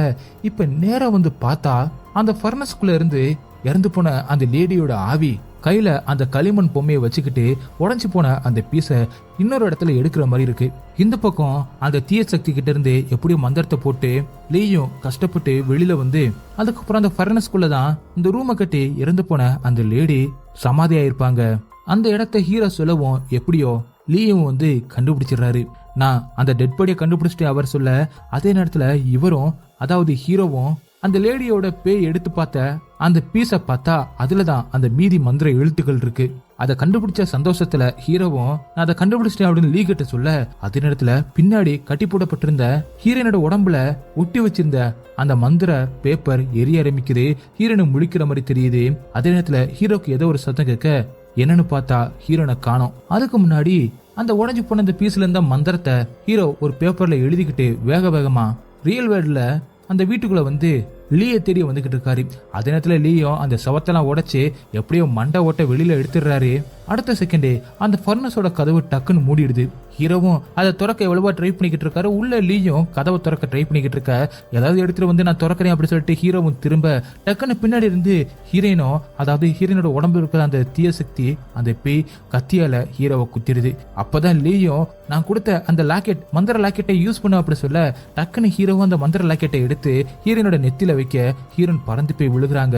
இப்ப நேரா வந்து பார்த்தா அந்த ஃபர்னஸ்குள்ள இருந்து இறந்து போன அந்த லேடியோட ஆவி கையில அந்த களிமண் பொம்மையை வச்சுக்கிட்டு உடஞ்சி போன அந்த பீஸை இன்னொரு இடத்துல எடுக்கிற மாதிரி இருக்கு. இந்த பக்கம் அந்த தீய சக்தி கிட்ட இருந்து எப்படியும் மந்திரத்தை போட்டு லீயும் கஷ்டப்பட்டு வெளியில வந்து அதுக்கப்புறம் அந்த ஃபர்னஸ்குள்ள தான் இந்த ரூமை கட்டி இறந்து போன அந்த லேடி சமாதி ஆயிருப்பாங்க. அந்த இடத்த ஹீரோ சொல்லவும் எப்படியோ லீயும் வந்து கண்டுபிடிச்சிடுறாரு. நான் அந்த டெட் பாடியை கண்டுபிடிச்சிட்டு அவர் சொல்ல அதே நேரத்துல இவரும் அதாவது ஹீரோவும் அந்த லேடியோட பேய் எடுத்து பார்த்த அந்த பீஸை பார்த்தா அதுலதான் அந்த மீதி மந்திர எழுத்துக்கள் இருக்கு. அதை கண்டுபிடிச்ச சந்தோஷத்துல ஹீரோவும் நான் அதை கண்டுபிடிச்சிட்டேன் அப்படின்னு லீ கிட்ட சொல்ல அதே நேரத்துல பின்னாடி கட்டி போடப்பட்டிருந்த ஹீரோனோட உடம்புல ஒட்டி வச்சிருந்த அந்த மந்திர பேப்பர் எரிய ஆரம்பிக்குது. ஹீரோனு முழிக்கிற மாதிரி தெரியுது. அதே நேரத்துல ஹீரோக்கு ஏதோ ஒரு சத்தம் கேட்க என்னன்னு பார்த்தா ஹீரோனை காணோம். அதுக்கு முன்னாடி அந்த உடஞ்சி போன அந்த பீஸ்ல இருந்த மந்திரத்தை ஹீரோ ஒரு பேப்பர்ல எழுதிக்கிட்டு வேக வேகமா ரியல் வேர்ல்ட்ல அந்த வீட்டுக்குள்ள வந்து லீயை தேடி வந்துகிட்டு இருக்காரு. அதே நேரத்துல லீயும் அந்த சவத்தெல்லாம் உடைச்சு எப்படியோ மண்டை ஓட்ட வெளியில எடுத்துடுறாரு. அடுத்த செகண்டே அந்த ஃபர்னஸோட கதவு டக்குன்னு மூடிடுது. ஹீரோவும் அதை திறக்க எவ்வளவோ ட்ரை பண்ணிக்கிட்டு இருக்காரு. உள்ள லீயும் கதவை திறக்க ட்ரை பண்ணிக்கிட்டு இருக்க ஏதாவது எடுத்துட்டு வந்து நான் திறக்கிறேன் அப்படி சொல்லிட்டு ஹீரோவும் திரும்ப டக்குன்னு பின்னாடி இருந்து ஹீரோயினும் அதாவது ஹீரோனோட உடம்பு இருக்கிற அந்த தீய சக்தி அந்த பேய் கத்தியால ஹீரோவை குத்திடுது. அப்பதான் லீயும் நான் கொடுத்த அந்த லாக்கெட் மந்திர லாக்கெட்டை யூஸ் பண்ண அப்படி சொல்ல டக்குன்னு ஹீரோவும் அந்த மந்திர லாக்கெட்டை எடுத்து ஹீரோனோட நெத்தில வைக்க ஹீரோன் பறந்து போய் விழுகிறாங்க.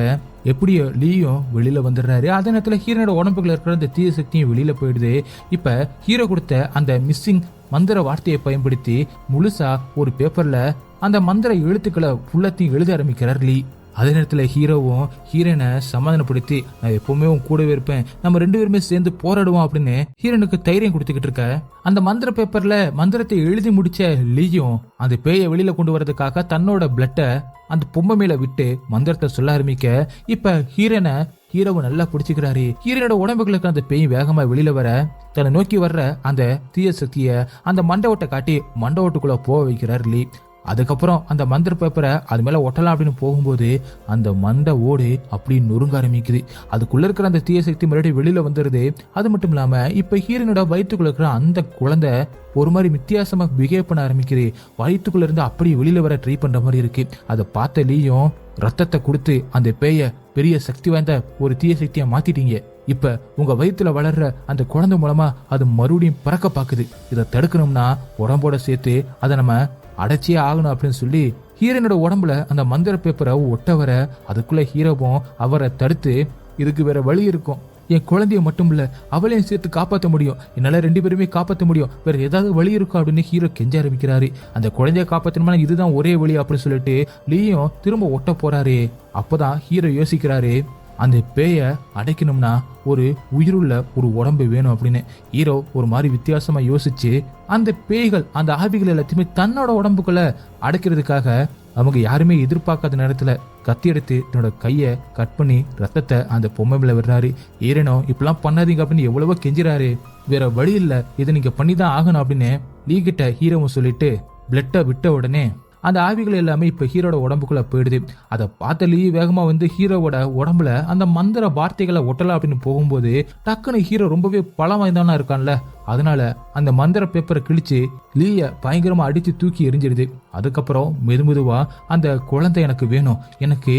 எப்படியோ லீயும் வெளியில வந்துடுறாரு. அதே நேரத்துல ஹீரோனோட உடம்புக்குள்ள இருக்கிற அந்த தீய சக்தியும் வெளியில போயிடுது. இப்ப ஹீரோ கொடுத்த அந்த மிஸ்ஸிங் மந்திர வார்த்தையை பயன்படுத்தி முழுசா ஒரு பேப்பர்ல அந்த மந்திர எழுத்துக்களை ஃபுல்லத்தையும் எழுத ஆரம்பிக்கிறார் லீ. அதே நேரத்துல ஹீரோவும் ஹீரோனை சமாதானப்படுத்தி நான் எப்பவுமே உன் கூடவே இருப்பேன், நம்ம 2 பேருமே சேர்ந்து போராடுவோம் அப்படின்னு ஹீரோனுக்கு தைரியம் கொடுத்துக்கிட்டு இருக்க அந்த மந்திர பேப்பர்ல மந்திரத்தை எழுதி முடிச்ச லீயும் அந்த பேயை வெளியில கொண்டு வரதுக்காக தன்னோட பிளட்டை அந்த பொம்மை மேல விட்டு மந்திரத்தை சொல்ல ஆரம்பிக்க இப்ப ஹீரோவை நல்லா பிடிச்சிக்கிறாரு. ஹீரோனோட உடம்புகளுக்கு அந்த பேய் வேகமா வெளியில வர தன்னை நோக்கி வர்ற அந்த தீய சக்திய அந்த மண்டவோட்டை காட்டி மண்டவோட்டுக்குள்ள போக வைக்கிறார் லீ. அதுக்கப்புறம் அந்த மந்திர பேப்பரை அது மேல ஒட்டலாம் அப்படின்னு போகும்போது அந்த மண்டை ஓடு அப்படி நொறுங்க ஆரம்பிக்குது. அதுக்குள்ள இருக்கிற அந்த தீய சக்தி மறுபடியும் வெளியில வந்துருது. அது மட்டும் இல்லாம இப்ப ஹீரோனோட வயிற்றுக்குள்ள இருக்கிற அந்த குழந்தை ஒரு மாதிரி வித்தியாசமா பிஹேவ் பண்ண ஆரம்பிக்குது. வயிற்றுக்குள்ள இருந்து அப்படி வெளியில வர ட்ரை பண்ற மாதிரி இருக்கு. அதை பார்த்த லீயும் ரத்தத்தை கொடுத்து அந்த பேய பெரிய சக்தி வாய்ந்த ஒரு தீய சக்தியா மாத்திட்டீங்க, இப்ப உங்க வயிற்றுல வளர்ற அந்த குழந்தை மூலமா அது மறுபடியும் பறக்க பாக்குது, இதை தடுக்கணும்னா உடம்போட சேர்த்து அதை நம்ம அடைச்சியே ஆகணும் அப்படின்னு சொல்லி ஹீரோனோட உடம்புல அந்த மந்திர பேப்பரை ஒட்ட வர அதுக்குள்ள ஹீரோவும் அவரை தடுத்து இதுக்கு வேற வழி இருக்கும், என் குழந்தைய மட்டும் இல்ல அவளையும் சேர்த்து காப்பாற்ற முடியும், என்னால 2 பேருமே காப்பாற்ற முடியும், வேற ஏதாவது வழி இருக்கும் அப்படின்னு ஹீரோ கெஞ்ச ஆரம்பிக்கிறாரு. அந்த குழந்தைய காப்பாற்றணும்னா இதுதான் ஒரே வழி அப்படின்னு சொல்லிட்டு லீயும் திரும்ப ஒட்ட போறாரு. அப்பதான் ஹீரோ யோசிக்கிறாரு அந்த பேய அடைக்கணும்னா ஒரு உயிருள்ள ஒரு உடம்பு வேணும் அப்படின்னு. ஹீரோ ஒரு மாதிரி வித்தியாசமா யோசிச்சு அந்த பேய்கள் அந்த ஆவிகள் எல்லாத்தையுமே தன்னோட உடம்புக்குள்ள அடைக்கிறதுக்காக அவங்க யாருமே எதிர்பார்க்காத நேரத்துல கத்தி எடுத்து தன்னோட கைய கட் பண்ணி ரத்தத்தை அந்த பொம்மை மேல விடுறாரு. ஹீரோனோ இப்பெல்லாம் பண்ணாதீங்க அப்படின்னு எவ்வளவோ கெஞ்சிறாரு. வேற வழி இல்ல, இதை நீங்க பண்ணிதான் ஆகணும் அப்படின்னு லீ கிட்ட ஹீரோவும் சொல்லிட்டு பிளட்டை விட்ட உடனே அந்த ஆவிகள் எல்லாமே இப்ப ஹீரோட உடம்புக்குள்ள போயிடுது. அதை பார்த்த லீ வேகமா வந்து ஹீரோவோட உடம்புல அந்த மந்திர வார்த்தைகளை ஒட்டலாம் அப்படின்னு போகும்போது டக்குன்னு ஹீரோ ரொம்பவே பலம் வாய்ந்தவனா இருக்கான்ல, அதனால அந்த மந்திர பேப்பரை கிழிச்சு லீய பயங்கரமா அடிச்சு தூக்கி எரிஞ்சிடுது. அதுக்கப்புறம் மெதுவா அந்த குழந்தை எனக்கு வேணும், எனக்கு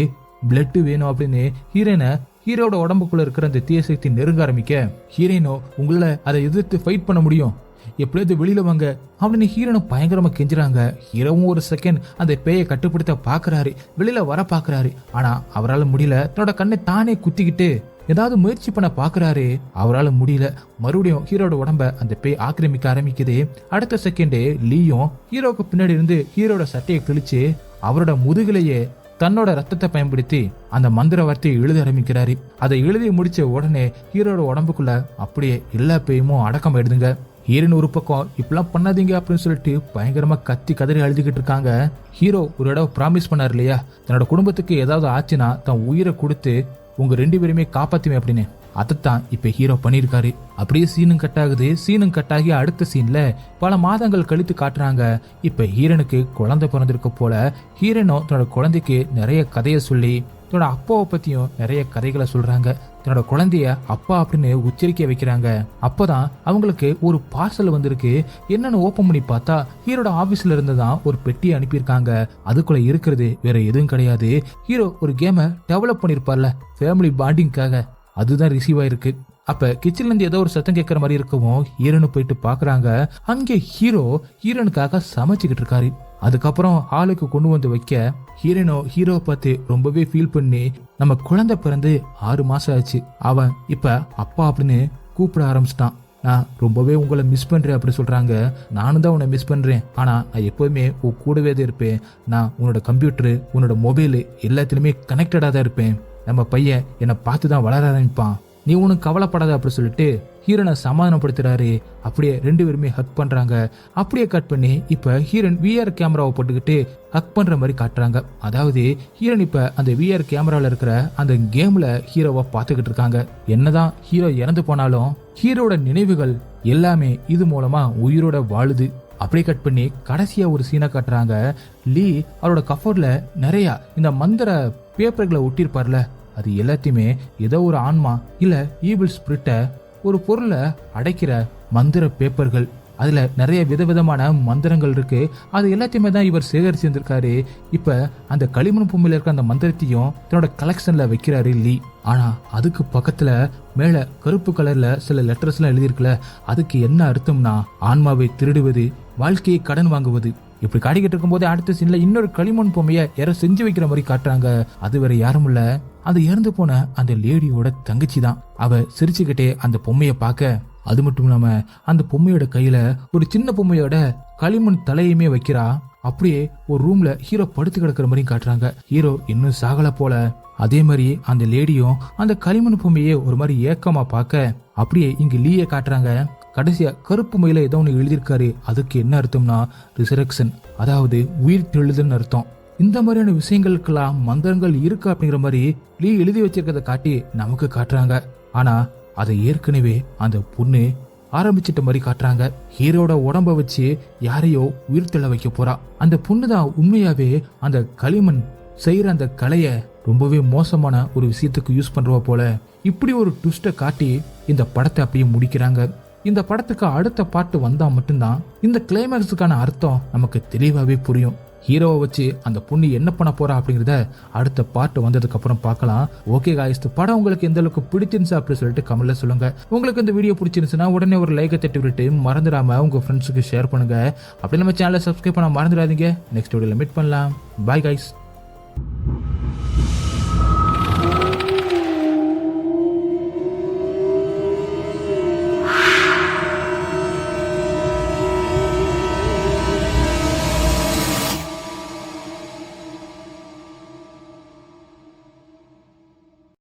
பிளட் வேணும் அப்படின்னு ஹீரோட உடம்புக்குள்ள இருக்கிற அந்த தீய சக்தி நெருங்க ஆரம்பிக்க ஹீரோயினோ உங்களால அதை எதிர்த்து ஃபைட் பண்ண முடியும், எப்படியாவது வெளியில வாங்க அப்படின்னு ஹீரோனை பயங்கரமா கெஞ்சுறாங்க. ஹீரோவும் ஒரு செகண்ட் அந்த பேயை கட்டுப்படுத்த பாக்குறாரு, வெளியில வர பாக்குறாரு. ஆனா அவரால் முடியல. தன்னோட கண்ணை தானே குத்திக்கிட்டு ஏதாவது முயற்சி பண்ண பாக்குறாரு, அவரால் முடியல. மறுபடியும் ஹீரோட உடம்ப அந்த பேய் ஆக்கிரமிக்க ஆரம்பிக்குது. அடுத்த செகண்டே லீயும் ஹீரோக்கு பின்னாடி இருந்து ஹீரோட சட்டையை கிழிச்சு அவரோட முதுகிலேயே தன்னோட ரத்தத்தை பயன்படுத்தி அந்த மந்திர வார்த்தையை எழுத ஆரம்பிக்கிறாரு. அதை எழுதி முடிச்ச உடனே ஹீரோட உடம்புக்குள்ள அப்படியே எல்லா பேயுமும் அடக்கம் ஆயிடுதுங்க. ஹீரோயின் ஒரு பக்கம் இப்பெல்லாம் பண்ணாதீங்க அப்படின்னு சொல்லிட்டு பயங்கரமா கத்தி கதறி அழுதுகிட்டு இருக்காங்க. ஹீரோ ஒரு தடவை ப்ராமிஸ் பண்ணாரு இல்லையா, தன்னோட குடும்பத்துக்கு ஏதாவது ஆச்சுன்னா தன் உயிரை கொடுத்து உங்க 2 பேருமே காப்பாத்துமே அப்படின்னு. அதைத்தான் இப்ப ஹீரோ பண்ணிருக்காரு. அப்படியே சீனும் கட் ஆகுது. சீனும் கட் ஆகி அடுத்த சீன்ல பல மாதங்கள் கழித்து காட்டுறாங்க. இப்ப ஹீரோனுக்கு குழந்தை பிறந்திருக்க போல ஹீரோனும் தன்னோட குழந்தைக்கு நிறைய கதையை சொல்லி தன்னோட அப்பாவை பத்தியும் நிறைய கதைகளை சொல்றாங்க. தன்னோட குழந்தைய அப்பா அப்படின்னு உச்சரிக்க வைக்கிறாங்க. அப்பதான் அவங்களுக்கு ஒரு பார்சல் வந்திருக்கு. என்னன்னு ஓபன் பண்ணி பார்த்தா ஹீரோட ஆபீஸ்ல இருந்துதான் ஒரு பெட்டியை அனுப்பியிருக்காங்க. அதுக்குள்ள இருக்கிறது வேற எதுவும் கிடையாது. ஹீரோ ஒரு கேமை டெவலப் பண்ணிருப்பார்ல ஃபேமிலி பாண்டிங்காக, அதுதான் ரிசீவ் ஆயிருக்கு. அப்ப கிச்சன்ல இருந்து ஏதோ ஒரு சத்தம் கேட்கற மாதிரி இருக்கவும் ஹீரோனு போயிட்டு பாக்குறாங்க. அங்கே ஹீரோனுக்காக சமைச்சுக்கிட்டு இருக்காரு. அதுக்கப்புறம் ஹாலுக்கு கொண்டு வந்து வைக்க ஹீரோவை பார்த்து ரொம்பவே ஃபீல் பண்ணி, நம்ம குழந்தை பிறந்து 6 மாசம் ஆச்சு, அவன் இப்ப அப்பா அப்படின்னு கூப்பிட ஆரம்பிச்சிட்டான். நான் ரொம்பவே உங்களை மிஸ் பண்றேன் அப்படி சொல்றாங்க. நானும் தான் உன்னை மிஸ் பண்றேன், ஆனா நான் எப்பவுமே உன் கூடவே தான் இருப்பேன். நான் உன்னோட கம்ப்யூட்டரு, உன்னோட மொபைலு எல்லாத்துலயுமே கனெக்டடா தான் இருப்பேன். நம்ம பையன் என்னை பார்த்து தான் வளர ஆரம்பிப்பான், நீ ஒன்னும் கவலைப்படாத அப்படி சொல்லிட்டு ஹீரோனை சமாதானப்படுத்துறாரு. அப்படியே 2 பேருமே ஹக் பண்றாங்க. அப்படியே கட் பண்ணி இப்ப ஹீரோன் விஆர் கேமராவை போட்டுக்கிட்டு ஹக் பண்ற மாதிரி காட்டுறாங்க. அதாவது ஹீரோன் இப்ப அந்த விஆர் கேமரால இருக்கிற அந்த கேம்ல ஹீரோவை பார்த்துக்கிட்டு இருக்காங்க. என்னதான் ஹீரோ இறந்து போனாலும் ஹீரோட நினைவுகள் எல்லாமே இது மூலமா உயிரோட வாழுது. அப்படியே கட் பண்ணி கடைசியா ஒரு சீனை காட்டுறாங்க. லீ அவரோட கஃபோர்ட்ல நிறைய இந்த மந்திர பேப்பர்களை ஒட்டியிருப்பார்ல, அது எல்லாத்தையுமே ஏதோ ஒரு ஆன்மா இல்ல ஈவில் ஸ்பிரிட்ட ஒரு பொருளை அடைக்கிற மந்திர பேப்பர்கள். அதுல நிறைய விதவிதமான மந்திரங்கள் இருக்கு. அது எல்லாத்தையுமே தான் இவர் சேகரிச்சு இருந்திருக்காரு. இப்ப அந்த களிமண் பொம்மையில இருக்க அந்த மந்திரத்தையும் தன்னோட கலெக்ஷன்ல வைக்கிறாரு லீ. ஆனா அதுக்கு பக்கத்துல மேல கருப்பு கலர்ல சில லெட்டர்ஸ் எல்லாம் எழுதியிருக்குல, அதுக்கு என்ன அர்த்தம்னா ஆன்மாவை திருடுவது, வாழ்க்கையை கடன் வாங்குவது. இப்படி காட்டிக்கிட்டு இருக்கும் போது அடுத்த சீன்ல இன்னொரு களிமண் பொம்மைய யாரோ செஞ்சு வைக்கிற மாதிரி காட்டுறாங்க. அது வேற யாரும் இல்ல, அது இறந்து போன அந்த லேடியோட தங்கச்சி தான். அவ சிரிச்சுக்கிட்டே அந்த பொம்மைய பார்க்க, அது மட்டும் இல்லாம அந்த பொம்மையோட கையில ஒரு சின்ன பொம்மையோட களிமண் தலையுமே வைக்கிறா. அப்படியே ஒரு ரூம்ல ஹீரோ படுத்து கிடக்குற மாதிரி காட்டுறாங்க. ஹீரோ இன்னும் சாகல போல. அதே மாதிரி அந்த லேடியும் அந்த களிமண் பொம்மையே ஒரு மாதிரி ஏக்கமா பார்க்க, அப்படியே இங்க லீய காட்டுறாங்க. கடைசியா கருப்பு மயில ஏதோ ஒன்று எழுதியிருக்காரு. அதுக்கு என்ன அர்த்தம்னா ரிசரக்ஷன், அதாவது உயிர் தெழுதுன்னு அர்த்தம். இந்த மாதிரியான விஷயங்களுக்கெல்லாம் மந்திரங்கள் இருக்கு அப்படிங்கிற மாதிரி லீ எழுதி வச்சிருக்கிறத காட்டி நமக்கு காட்டுறாங்க. ஆனா அதை ஏற்கனவே அந்த பொண்ணு ஆரம்பிச்சிட்ட மாதிரி காட்டுறாங்க. ஹீரோட உடம்ப வச்சு யாரையோ உயிர் தெள்ள வைக்க போறா. அந்த பொண்ணு தான் உண்மையாவே அந்த களிமண் செய்யற அந்த கலைய ரொம்பவே மோசமான ஒரு விஷயத்துக்கு யூஸ் பண்றவ போல. இப்படி ஒரு ட்விஸ்ட காட்டி இந்த படத்தை அப்படியே முடிக்கிறாங்க. இந்த படத்துக்கு அடுத்த பாட்டு வந்தா மட்டும்தான் இந்த கிளைமேக்ஸுக்கான அர்த்தம் நமக்கு தெளிவாவே புரியும். ஹீரோவை வச்சு அந்த பொண்ணு என்ன பண்ண போறா அப்படிங்கறத அடுத்த பாட்டு வந்ததுக்கு அப்புறம் பார்க்கலாம். ஓகே காய்ஸ், படம் உங்களுக்கு எந்த அளவுக்கு பிடிச்சிருந்துச்சு அப்படின்னு சொல்லிட்டு கமெண்ட்ல சொல்லுங்க. உங்களுக்கு இந்த வீடியோ பிடிச்சிருந்துச்சுன்னா உடனே ஒரு லைக்கை தட்டி விட்டு மறந்துடாம உங்க ஃப்ரெண்ட்ஸுக்கு ஷேர் பண்ணுங்க. அப்படி நம்ம சேனலை சப்ஸ்கிரைப் பண்ண மறந்துடாதீங்க. நெக்ஸ்ட் வீடியோல மீட் பண்ணலாம். Bye guys.